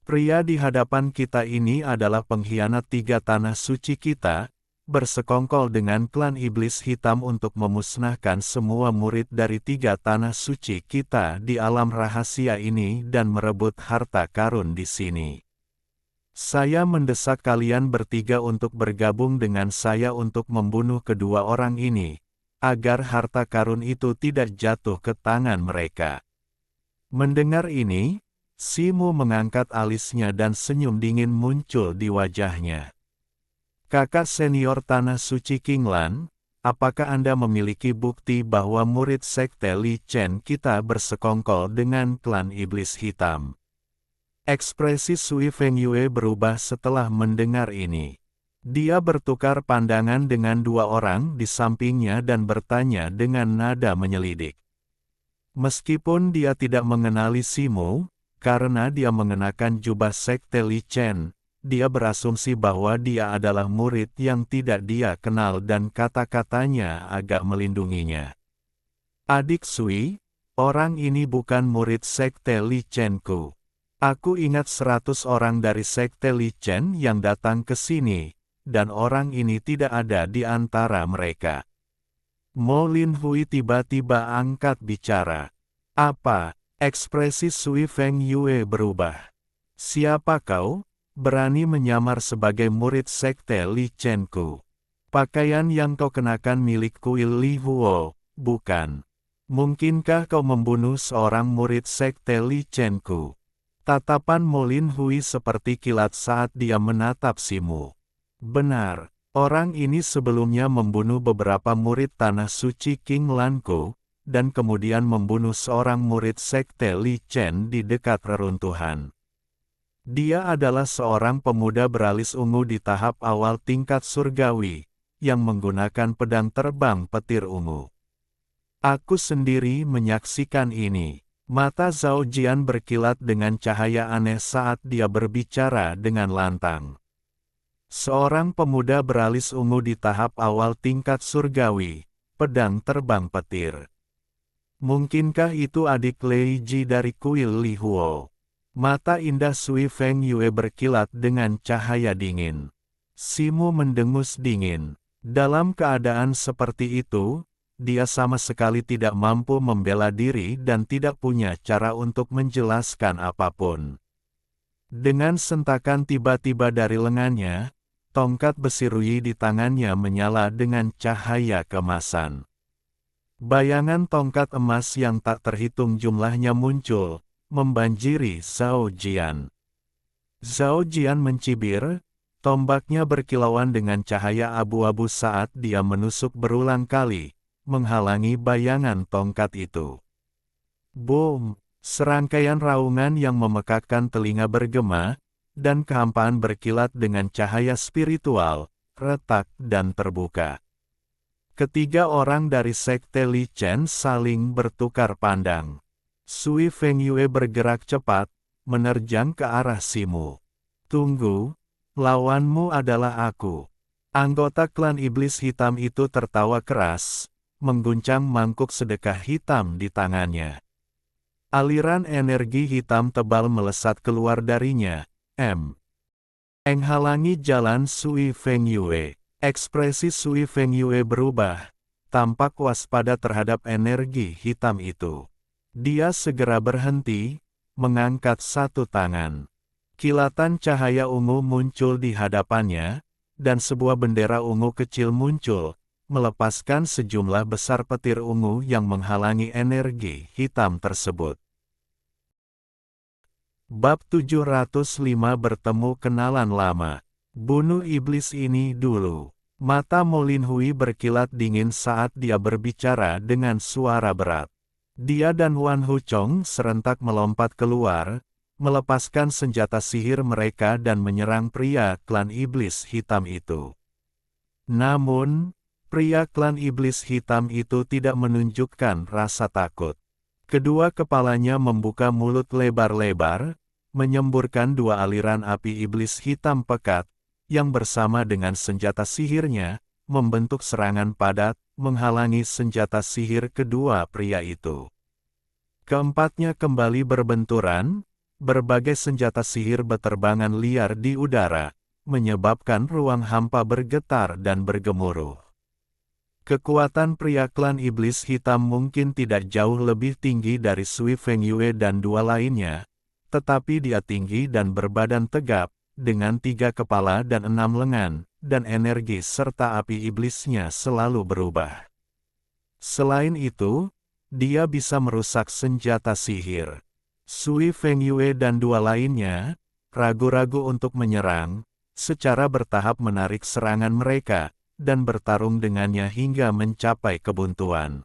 [SPEAKER 1] Pria di hadapan kita ini adalah pengkhianat tiga tanah suci kita, bersekongkol dengan klan iblis hitam untuk memusnahkan semua murid dari tiga tanah suci kita di alam rahasia ini dan merebut harta karun di sini. Saya mendesak kalian bertiga untuk bergabung dengan saya untuk membunuh kedua orang ini, agar harta karun itu tidak jatuh ke tangan mereka." Mendengar ini, Simu mengangkat alisnya dan senyum dingin muncul di wajahnya. "Kakak senior Tanah Suci Qinglan, apakah Anda memiliki bukti bahwa murid Sekte Li Chen kita bersekongkol dengan klan iblis hitam?" Ekspresi Sui Fengyue berubah setelah mendengar ini. Dia bertukar pandangan dengan dua orang di sampingnya dan bertanya dengan nada menyelidik. Meskipun dia tidak mengenali Simu, karena dia mengenakan jubah Sekte Li Chen, dia berasumsi bahwa dia adalah murid yang tidak dia kenal dan kata-katanya agak melindunginya. "Adik Sui, orang ini bukan murid Sekte Li Chen-ku. Aku ingat 100 orang dari Sekte Li Chen yang datang ke sini, dan orang ini tidak ada di antara mereka." Mo Lin Hui tiba-tiba angkat bicara. "Apa?" Ekspresi Sui Fengyue berubah. "Siapa kau? Berani menyamar sebagai murid Sekte Li Chen-ku? Pakaian yang kau kenakan milik kuil Li Huo, bukan? Mungkinkah kau membunuh seorang murid Sekte Li Chen-ku?" Tatapan Mo Lin Hui seperti kilat saat dia menatap Simu. "Benar, orang ini sebelumnya membunuh beberapa murid Tanah Suci Qinglan-ku, dan kemudian membunuh seorang murid Sekte Li Chen di dekat reruntuhan. Dia adalah seorang pemuda beralis ungu di tahap awal tingkat surgawi, yang menggunakan pedang terbang petir ungu. Aku sendiri menyaksikan ini." Mata Zhao Jian berkilat dengan cahaya aneh saat dia berbicara dengan lantang. Seorang pemuda beralis ungu di tahap awal tingkat surgawi, pedang terbang petir. Mungkinkah itu adik Lei Ji dari kuil Li Huo? Mata indah Sui Fengyue berkilat dengan cahaya dingin. Simu mendengus dingin. Dalam keadaan seperti itu, dia sama sekali tidak mampu membela diri dan tidak punya cara untuk menjelaskan apapun. Dengan sentakan tiba-tiba dari lengannya, tongkat besi Ruyi di tangannya menyala dengan cahaya kemasan. Bayangan tongkat emas yang tak terhitung jumlahnya muncul, membanjiri Zhao Jian. Zhao Jian mencibir, tombaknya berkilauan dengan cahaya abu-abu saat dia menusuk berulang kali, menghalangi bayangan tongkat itu. Boom! Serangkaian raungan yang memekakkan telinga bergema, dan kehampaan berkilat dengan cahaya spiritual, retak dan terbuka. Ketiga orang dari Sekte Li Chen saling bertukar pandang. Sui Fengyue bergerak cepat, menerjang ke arah Simu. "Tunggu, lawanmu adalah aku." Anggota klan iblis hitam itu tertawa keras, mengguncang mangkuk sedekah hitam di tangannya. Aliran energi hitam tebal melesat keluar darinya, menghalangi jalan Sui Fengyue. Ekspresi Sui Fengyue berubah, tampak waspada terhadap energi hitam itu. Dia segera berhenti, mengangkat satu tangan. Kilatan cahaya ungu muncul di hadapannya, dan sebuah bendera ungu kecil muncul, melepaskan sejumlah besar petir ungu yang menghalangi energi hitam tersebut. Bab 705 bertemu kenalan lama. Bunuh iblis ini dulu. Mata Molinhui berkilat dingin saat dia berbicara dengan suara berat. Dia dan Wan Huchong serentak melompat keluar, melepaskan senjata sihir mereka dan menyerang pria klan iblis hitam itu. Namun, pria klan iblis hitam itu tidak menunjukkan rasa takut. Kedua kepalanya membuka mulut lebar-lebar, menyemburkan dua aliran api iblis hitam pekat, yang bersama dengan senjata sihirnya, membentuk serangan padat, menghalangi senjata sihir kedua pria itu. Keempatnya kembali berbenturan, berbagai senjata sihir beterbangan liar di udara, menyebabkan ruang hampa bergetar dan bergemuruh. Kekuatan pria klan iblis hitam mungkin tidak jauh lebih tinggi dari Sui Fengyue dan dua lainnya, tetapi dia tinggi dan berbadan tegap, dengan 3 kepala dan 6 lengan, dan energi serta api iblisnya selalu berubah. Selain itu, dia bisa merusak senjata sihir. Sui Fengyue dan dua lainnya, ragu-ragu untuk menyerang, secara bertahap menarik serangan mereka, dan bertarung dengannya hingga mencapai kebuntuan.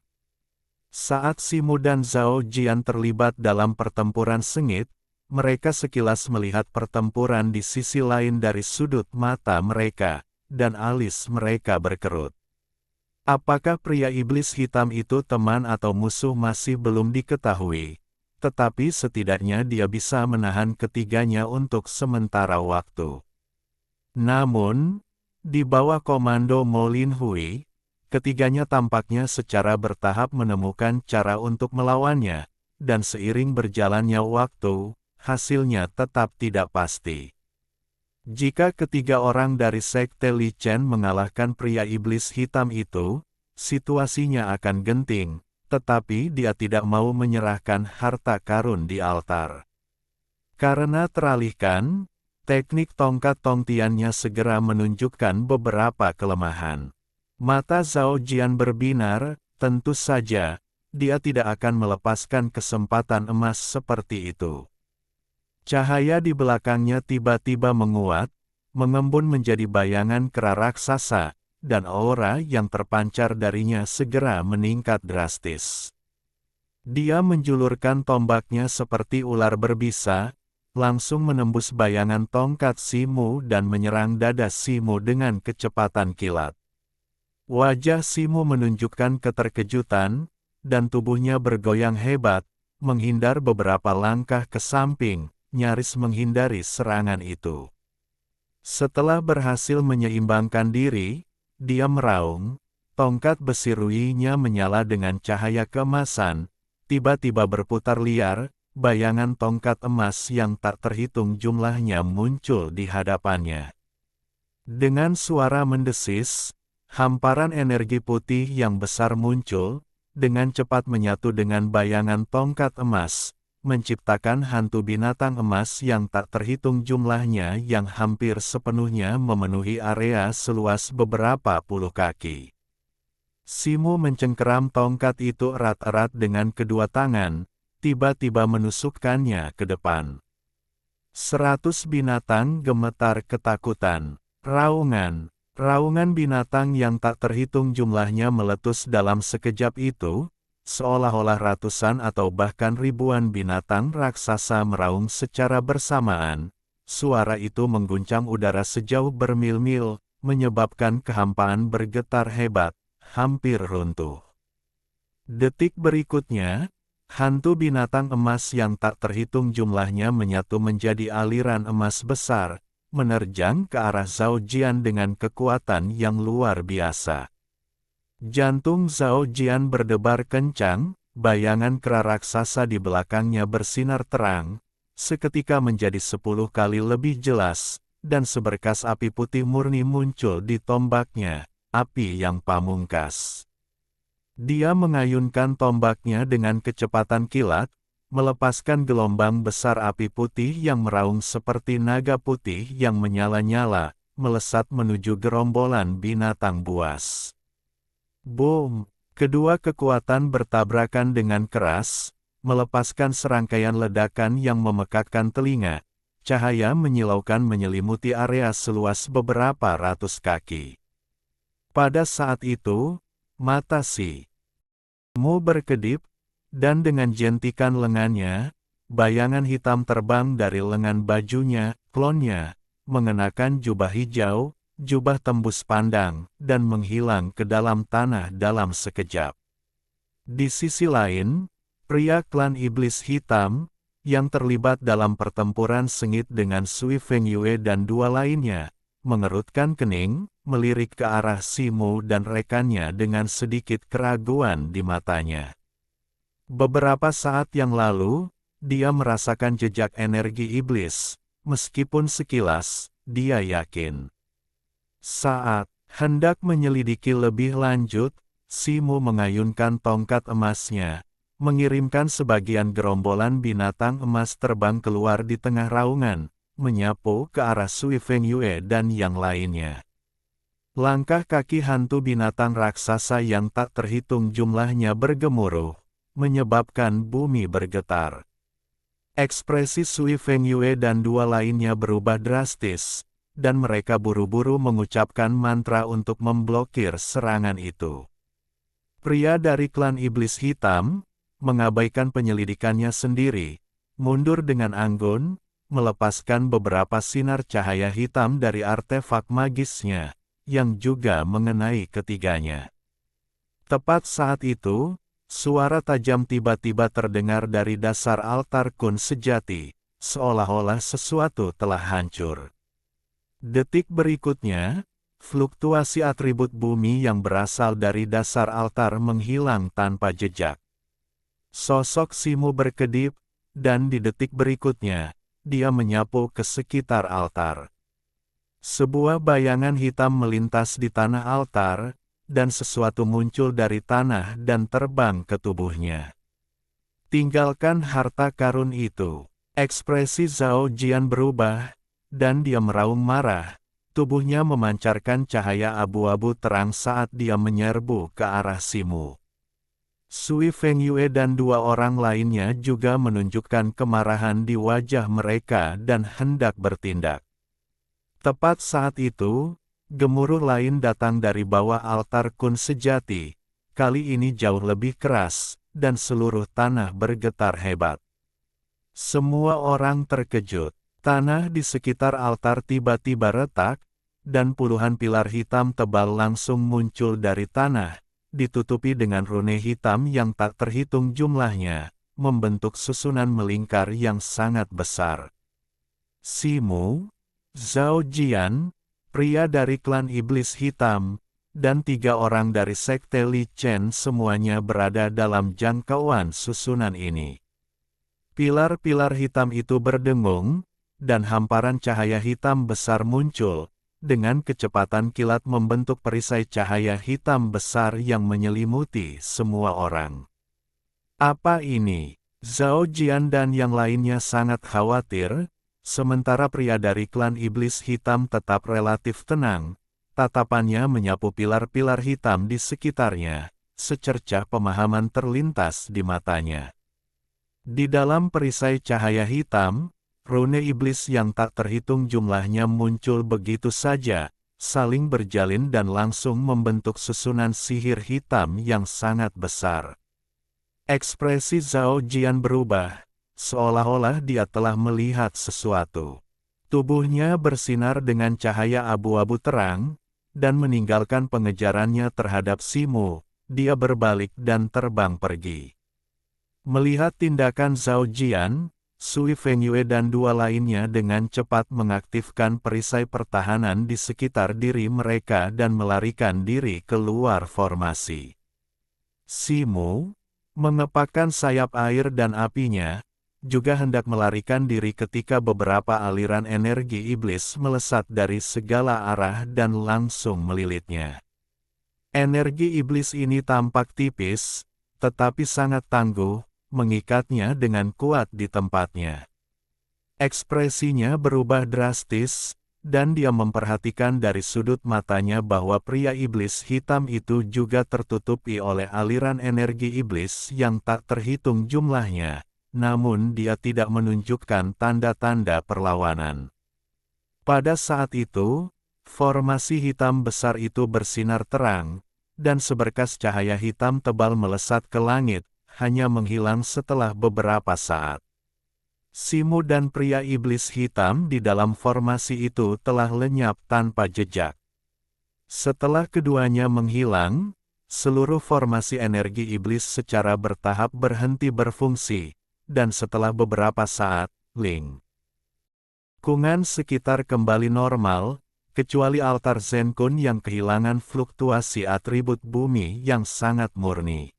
[SPEAKER 1] Saat Simu dan Zhao Jian terlibat dalam pertempuran sengit, mereka sekilas melihat pertempuran di sisi lain dari sudut mata mereka, dan alis mereka berkerut. Apakah pria iblis hitam itu teman atau musuh masih belum diketahui, tetapi setidaknya dia bisa menahan ketiganya untuk sementara waktu. Namun, di bawah komando Molinhui, ketiganya tampaknya secara bertahap menemukan cara untuk melawannya, dan seiring berjalannya waktu, hasilnya tetap tidak pasti. Jika ketiga orang dari Sekte Li Chen mengalahkan pria iblis hitam itu, situasinya akan genting, tetapi dia tidak mau menyerahkan harta karun di altar. Karena teralihkan, teknik tongkat tongtiannya segera menunjukkan beberapa kelemahan. Mata Zhao Jian berbinar, tentu saja, dia tidak akan melepaskan kesempatan emas seperti itu. Cahaya di belakangnya tiba-tiba menguat, mengembun menjadi bayangan kera raksasa, dan aura yang terpancar darinya segera meningkat drastis. Dia menjulurkan tombaknya seperti ular berbisa, langsung menembus bayangan tongkat Simu dan menyerang dada Simu dengan kecepatan kilat. Wajah Simu menunjukkan keterkejutan, dan tubuhnya bergoyang hebat, menghindar beberapa langkah ke samping, nyaris menghindari serangan itu. Setelah berhasil menyeimbangkan diri, dia meraung, tongkat besi ruinya menyala dengan cahaya keemasan, tiba-tiba berputar liar, bayangan tongkat emas yang tak terhitung jumlahnya muncul di hadapannya. Dengan suara mendesis, hamparan energi putih yang besar muncul, dengan cepat menyatu dengan bayangan tongkat emas, menciptakan hantu binatang emas yang tak terhitung jumlahnya yang hampir sepenuhnya memenuhi area seluas beberapa puluh kaki. Simu mencengkeram tongkat itu erat-erat dengan kedua tangan, tiba-tiba menusukkannya ke depan. 100 binatang gemetar ketakutan. Raungan binatang yang tak terhitung jumlahnya meletus dalam sekejap itu, seolah-olah ratusan atau bahkan ribuan binatang raksasa meraung secara bersamaan. Suara itu mengguncang udara sejauh bermil-mil, menyebabkan kehampaan bergetar hebat, hampir runtuh. Detik berikutnya, hantu binatang emas yang tak terhitung jumlahnya menyatu menjadi aliran emas besar, menerjang ke arah Zhao Jian dengan kekuatan yang luar biasa. Jantung Zhao Jian berdebar kencang, bayangan kera raksasa di belakangnya bersinar terang, seketika menjadi 10 kali lebih jelas, dan seberkas api putih murni muncul di tombaknya, api yang pamungkas. Dia mengayunkan tombaknya dengan kecepatan kilat, melepaskan gelombang besar api putih yang meraung seperti naga putih yang menyala-nyala, melesat menuju gerombolan binatang buas. Boom! Kedua kekuatan bertabrakan dengan keras, melepaskan serangkaian ledakan yang memekakkan telinga. Cahaya menyilaukan menyelimuti area seluas beberapa ratus kaki. Pada saat itu, mata si Mu berkedip, dan dengan jentikan lengannya, bayangan hitam terbang dari lengan bajunya, klonnya, mengenakan jubah hijau, jubah tembus pandang, dan menghilang ke dalam tanah dalam sekejap. Di sisi lain, pria klan iblis hitam, yang terlibat dalam pertempuran sengit dengan Sui Fengyue dan dua lainnya, mengerutkan kening, melirik ke arah Si Mu dan rekannya dengan sedikit keraguan di matanya. Beberapa saat yang lalu, dia merasakan jejak energi iblis, meskipun sekilas, dia yakin. Saat hendak menyelidiki lebih lanjut, Si Mu mengayunkan tongkat emasnya, mengirimkan sebagian gerombolan binatang emas terbang keluar di tengah raungan, menyapu ke arah Sui Fengyue dan yang lainnya. Langkah kaki hantu binatang raksasa yang tak terhitung jumlahnya bergemuruh, menyebabkan bumi bergetar. Ekspresi Sui Fengyue dan dua lainnya berubah drastis, dan mereka buru-buru mengucapkan mantra untuk memblokir serangan itu. Pria dari klan iblis hitam, mengabaikan penyelidikannya sendiri, mundur dengan anggun, melepaskan beberapa sinar cahaya hitam dari artefak magisnya, yang juga mengenai ketiganya. Tepat saat itu, suara tajam tiba-tiba terdengar dari dasar altar kun sejati, seolah-olah sesuatu telah hancur. Detik berikutnya, fluktuasi atribut bumi yang berasal dari dasar altar menghilang tanpa jejak. Sosok Si Mu berkedip, dan di detik berikutnya, dia menyapu ke sekitar altar. Sebuah bayangan hitam melintas di tanah altar, dan sesuatu muncul dari tanah dan terbang ke tubuhnya. Tinggalkan harta karun itu. Ekspresi Zhao Jian berubah, dan dia meraung marah. Tubuhnya memancarkan cahaya abu-abu terang saat dia menyerbu ke arah Si Mu. Sui Fengyue dan dua orang lainnya juga menunjukkan kemarahan di wajah mereka dan hendak bertindak. Tepat saat itu, gemuruh lain datang dari bawah altar kun sejati, kali ini jauh lebih keras, dan seluruh tanah bergetar hebat. Semua orang terkejut. Tanah di sekitar altar tiba-tiba retak, dan puluhan pilar hitam tebal langsung muncul dari tanah, ditutupi dengan rune hitam yang tak terhitung jumlahnya, membentuk susunan melingkar yang sangat besar. Si Mu, Zhao Jian, pria dari klan iblis hitam, dan 3 orang dari sekte Li Chen semuanya berada dalam jangkauan susunan ini. Pilar-pilar hitam itu berdengung, dan hamparan cahaya hitam besar muncul, dengan kecepatan kilat membentuk perisai cahaya hitam besar yang menyelimuti semua orang. Apa ini? Zhao Jian dan yang lainnya sangat khawatir, sementara pria dari klan iblis hitam tetap relatif tenang, tatapannya menyapu pilar-pilar hitam di sekitarnya, secercah pemahaman terlintas di matanya. Di dalam perisai cahaya hitam, rune iblis yang tak terhitung jumlahnya muncul begitu saja, saling berjalin dan langsung membentuk susunan sihir hitam yang sangat besar. Ekspresi Zhao Jian berubah, seolah-olah dia telah melihat sesuatu. Tubuhnya bersinar dengan cahaya abu-abu terang, dan meninggalkan pengejarannya terhadap Si Mu, dia berbalik dan terbang pergi. Melihat tindakan Zhao Jian, Sui Fengyue dan dua lainnya dengan cepat mengaktifkan perisai pertahanan di sekitar diri mereka dan melarikan diri keluar formasi. Si Mu, mengepakkan sayap air dan apinya, juga hendak melarikan diri ketika beberapa aliran energi iblis melesat dari segala arah dan langsung melilitnya. Energi iblis ini tampak tipis, tetapi sangat tangguh, mengikatnya dengan kuat di tempatnya. Ekspresinya berubah drastis, dan dia memperhatikan dari sudut matanya bahwa pria iblis hitam itu juga tertutupi oleh aliran energi iblis yang tak terhitung jumlahnya, namun dia tidak menunjukkan tanda-tanda perlawanan. Pada saat itu, formasi hitam besar itu bersinar terang, dan seberkas cahaya hitam tebal melesat ke langit, hanya menghilang setelah beberapa saat. Simo dan pria iblis hitam di dalam formasi itu telah lenyap tanpa jejak. Setelah keduanya menghilang, seluruh formasi energi iblis secara bertahap berhenti berfungsi, dan setelah beberapa saat, lingkungan sekitar kembali normal, kecuali altar Zenkun yang kehilangan fluktuasi atribut bumi yang sangat murni.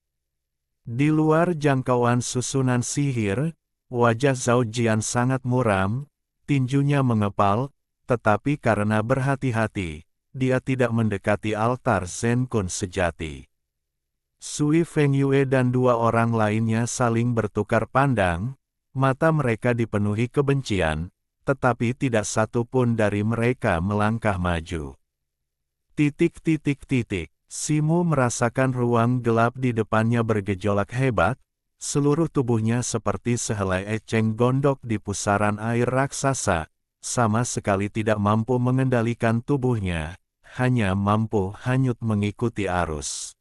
[SPEAKER 1] Di luar jangkauan susunan sihir, wajah Zhao Jian sangat muram, tinjunya mengepal, tetapi karena berhati-hati, dia tidak mendekati altar Zenkun sejati. Sui Fengyue dan dua orang lainnya saling bertukar pandang, mata mereka dipenuhi kebencian, tetapi tidak satu pun dari mereka melangkah maju. Simo merasakan ruang gelap di depannya bergejolak hebat, seluruh tubuhnya seperti sehelai eceng gondok di pusaran air raksasa, sama sekali tidak mampu mengendalikan tubuhnya, hanya mampu hanyut mengikuti arus.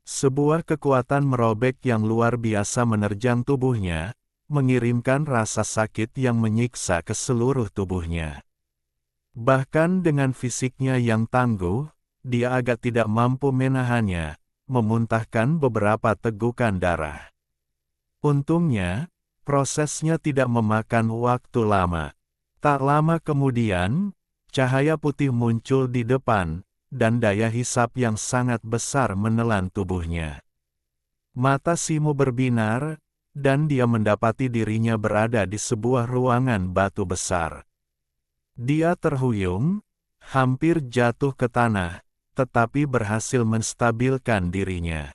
[SPEAKER 1] Sebuah kekuatan merobek yang luar biasa menerjang tubuhnya, mengirimkan rasa sakit yang menyiksa ke seluruh tubuhnya. Bahkan dengan fisiknya yang tangguh, dia agak tidak mampu menahannya, memuntahkan beberapa tegukan darah. Untungnya, prosesnya tidak memakan waktu lama. Tak lama kemudian, cahaya putih muncul di depan, dan daya hisap yang sangat besar menelan tubuhnya. Mata Simo berbinar, dan dia mendapati dirinya berada di sebuah ruangan batu besar. Dia terhuyung, hampir jatuh ke tanah, tetapi berhasil menstabilkan dirinya.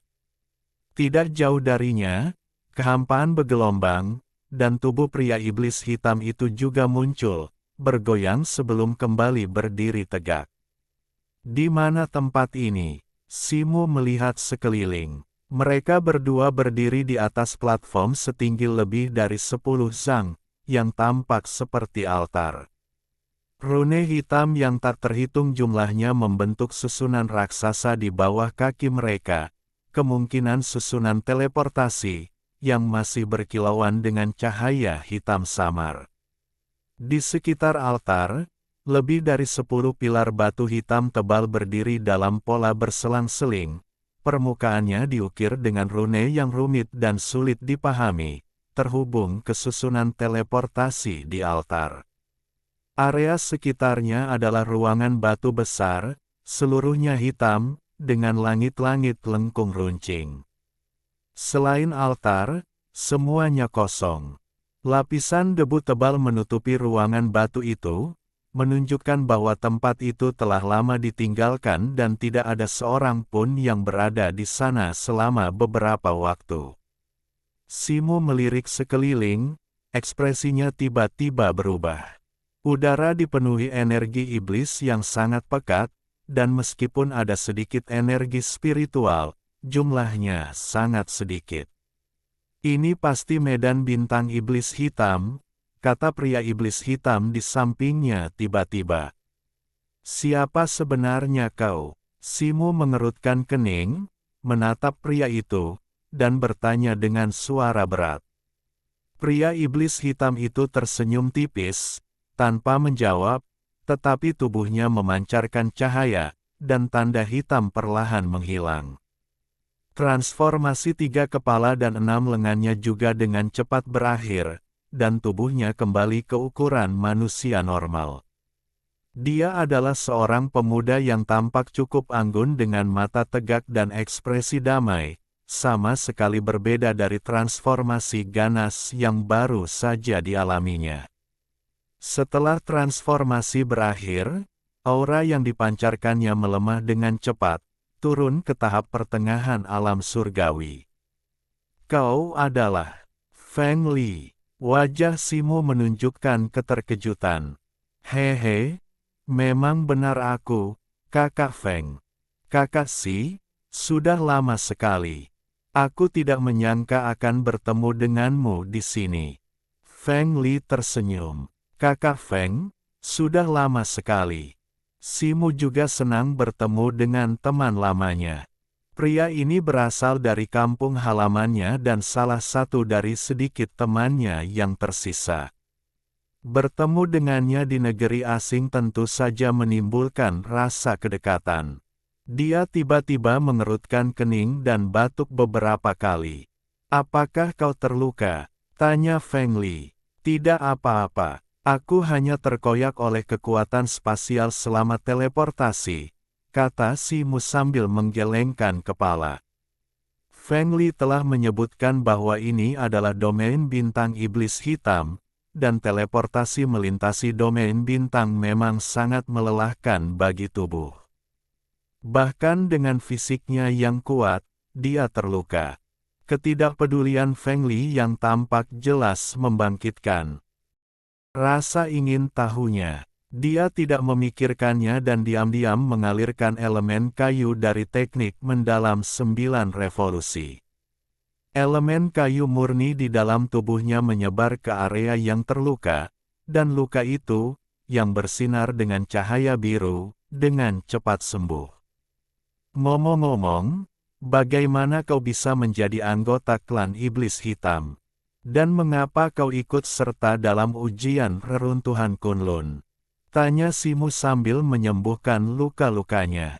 [SPEAKER 1] Tidak jauh darinya, kehampaan bergelombang, dan tubuh pria iblis hitam itu juga muncul, bergoyang sebelum kembali berdiri tegak. Di mana tempat ini? Simo melihat sekeliling. Mereka berdua berdiri di atas platform setinggi lebih dari 10 zang, yang tampak seperti altar. Rune hitam yang tak terhitung jumlahnya membentuk susunan raksasa di bawah kaki mereka, kemungkinan susunan teleportasi, yang masih berkilauan dengan cahaya hitam samar. Di sekitar altar, lebih dari 10 pilar batu hitam tebal berdiri dalam pola berselang-seling, permukaannya diukir dengan rune yang rumit dan sulit dipahami, terhubung ke susunan teleportasi di altar. Area sekitarnya adalah ruangan batu besar, seluruhnya hitam, dengan langit-langit lengkung runcing. Selain altar, semuanya kosong. Lapisan debu tebal menutupi ruangan batu itu, menunjukkan bahwa tempat itu telah lama ditinggalkan dan tidak ada seorang pun yang berada di sana selama beberapa waktu. Simo melirik sekeliling, ekspresinya tiba-tiba berubah. Udara dipenuhi energi iblis yang sangat pekat, dan meskipun ada sedikit energi spiritual, jumlahnya sangat sedikit. Ini pasti medan bintang iblis hitam, kata pria iblis hitam di sampingnya tiba-tiba. Siapa sebenarnya kau? Simo mengerutkan kening, menatap pria itu, dan bertanya dengan suara berat. Pria iblis hitam itu tersenyum tipis, tanpa menjawab, tetapi tubuhnya memancarkan cahaya, dan tanda hitam perlahan menghilang. Transformasi 3 kepala dan 6 lengannya juga dengan cepat berakhir, dan tubuhnya kembali ke ukuran manusia normal. Dia adalah seorang pemuda yang tampak cukup anggun dengan mata tegak dan ekspresi damai, sama sekali berbeda dari transformasi ganas yang baru saja dialaminya. Setelah transformasi berakhir, aura yang dipancarkannya melemah dengan cepat, turun ke tahap pertengahan alam surgawi. Kau adalah Feng Li. Wajah Simo menunjukkan keterkejutan. Hehe, memang benar aku, Kakak Feng. Kakak Si, sudah lama sekali. Aku tidak menyangka akan bertemu denganmu di sini. Feng Li tersenyum. Kakak Feng, sudah lama sekali. Simo juga senang bertemu dengan teman lamanya. Pria ini berasal dari kampung halamannya dan salah satu dari sedikit temannya yang tersisa. Bertemu dengannya di negeri asing tentu saja menimbulkan rasa kedekatan. Dia tiba-tiba mengerutkan kening dan batuk beberapa kali. Apakah kau terluka? Tanya Feng Li. Tidak apa-apa. Aku hanya terkoyak oleh kekuatan spasial selama teleportasi, kata Simo sambil menggelengkan kepala. Feng Li telah menyebutkan bahwa ini adalah domain bintang iblis hitam, dan teleportasi melintasi domain bintang memang sangat melelahkan bagi tubuh. Bahkan dengan fisiknya yang kuat, dia terluka. Ketidakpedulian Feng Li yang tampak jelas membangkitkan rasa ingin tahunya. Dia tidak memikirkannya dan diam-diam mengalirkan elemen kayu dari teknik mendalam 9 revolusi. Elemen kayu murni di dalam tubuhnya menyebar ke area yang terluka, dan luka itu, yang bersinar dengan cahaya biru, dengan cepat sembuh. Ngomong-ngomong, bagaimana kau bisa menjadi anggota klan iblis hitam? Dan mengapa kau ikut serta dalam ujian reruntuhan Kunlun? Tanya Simo sambil menyembuhkan luka-lukanya.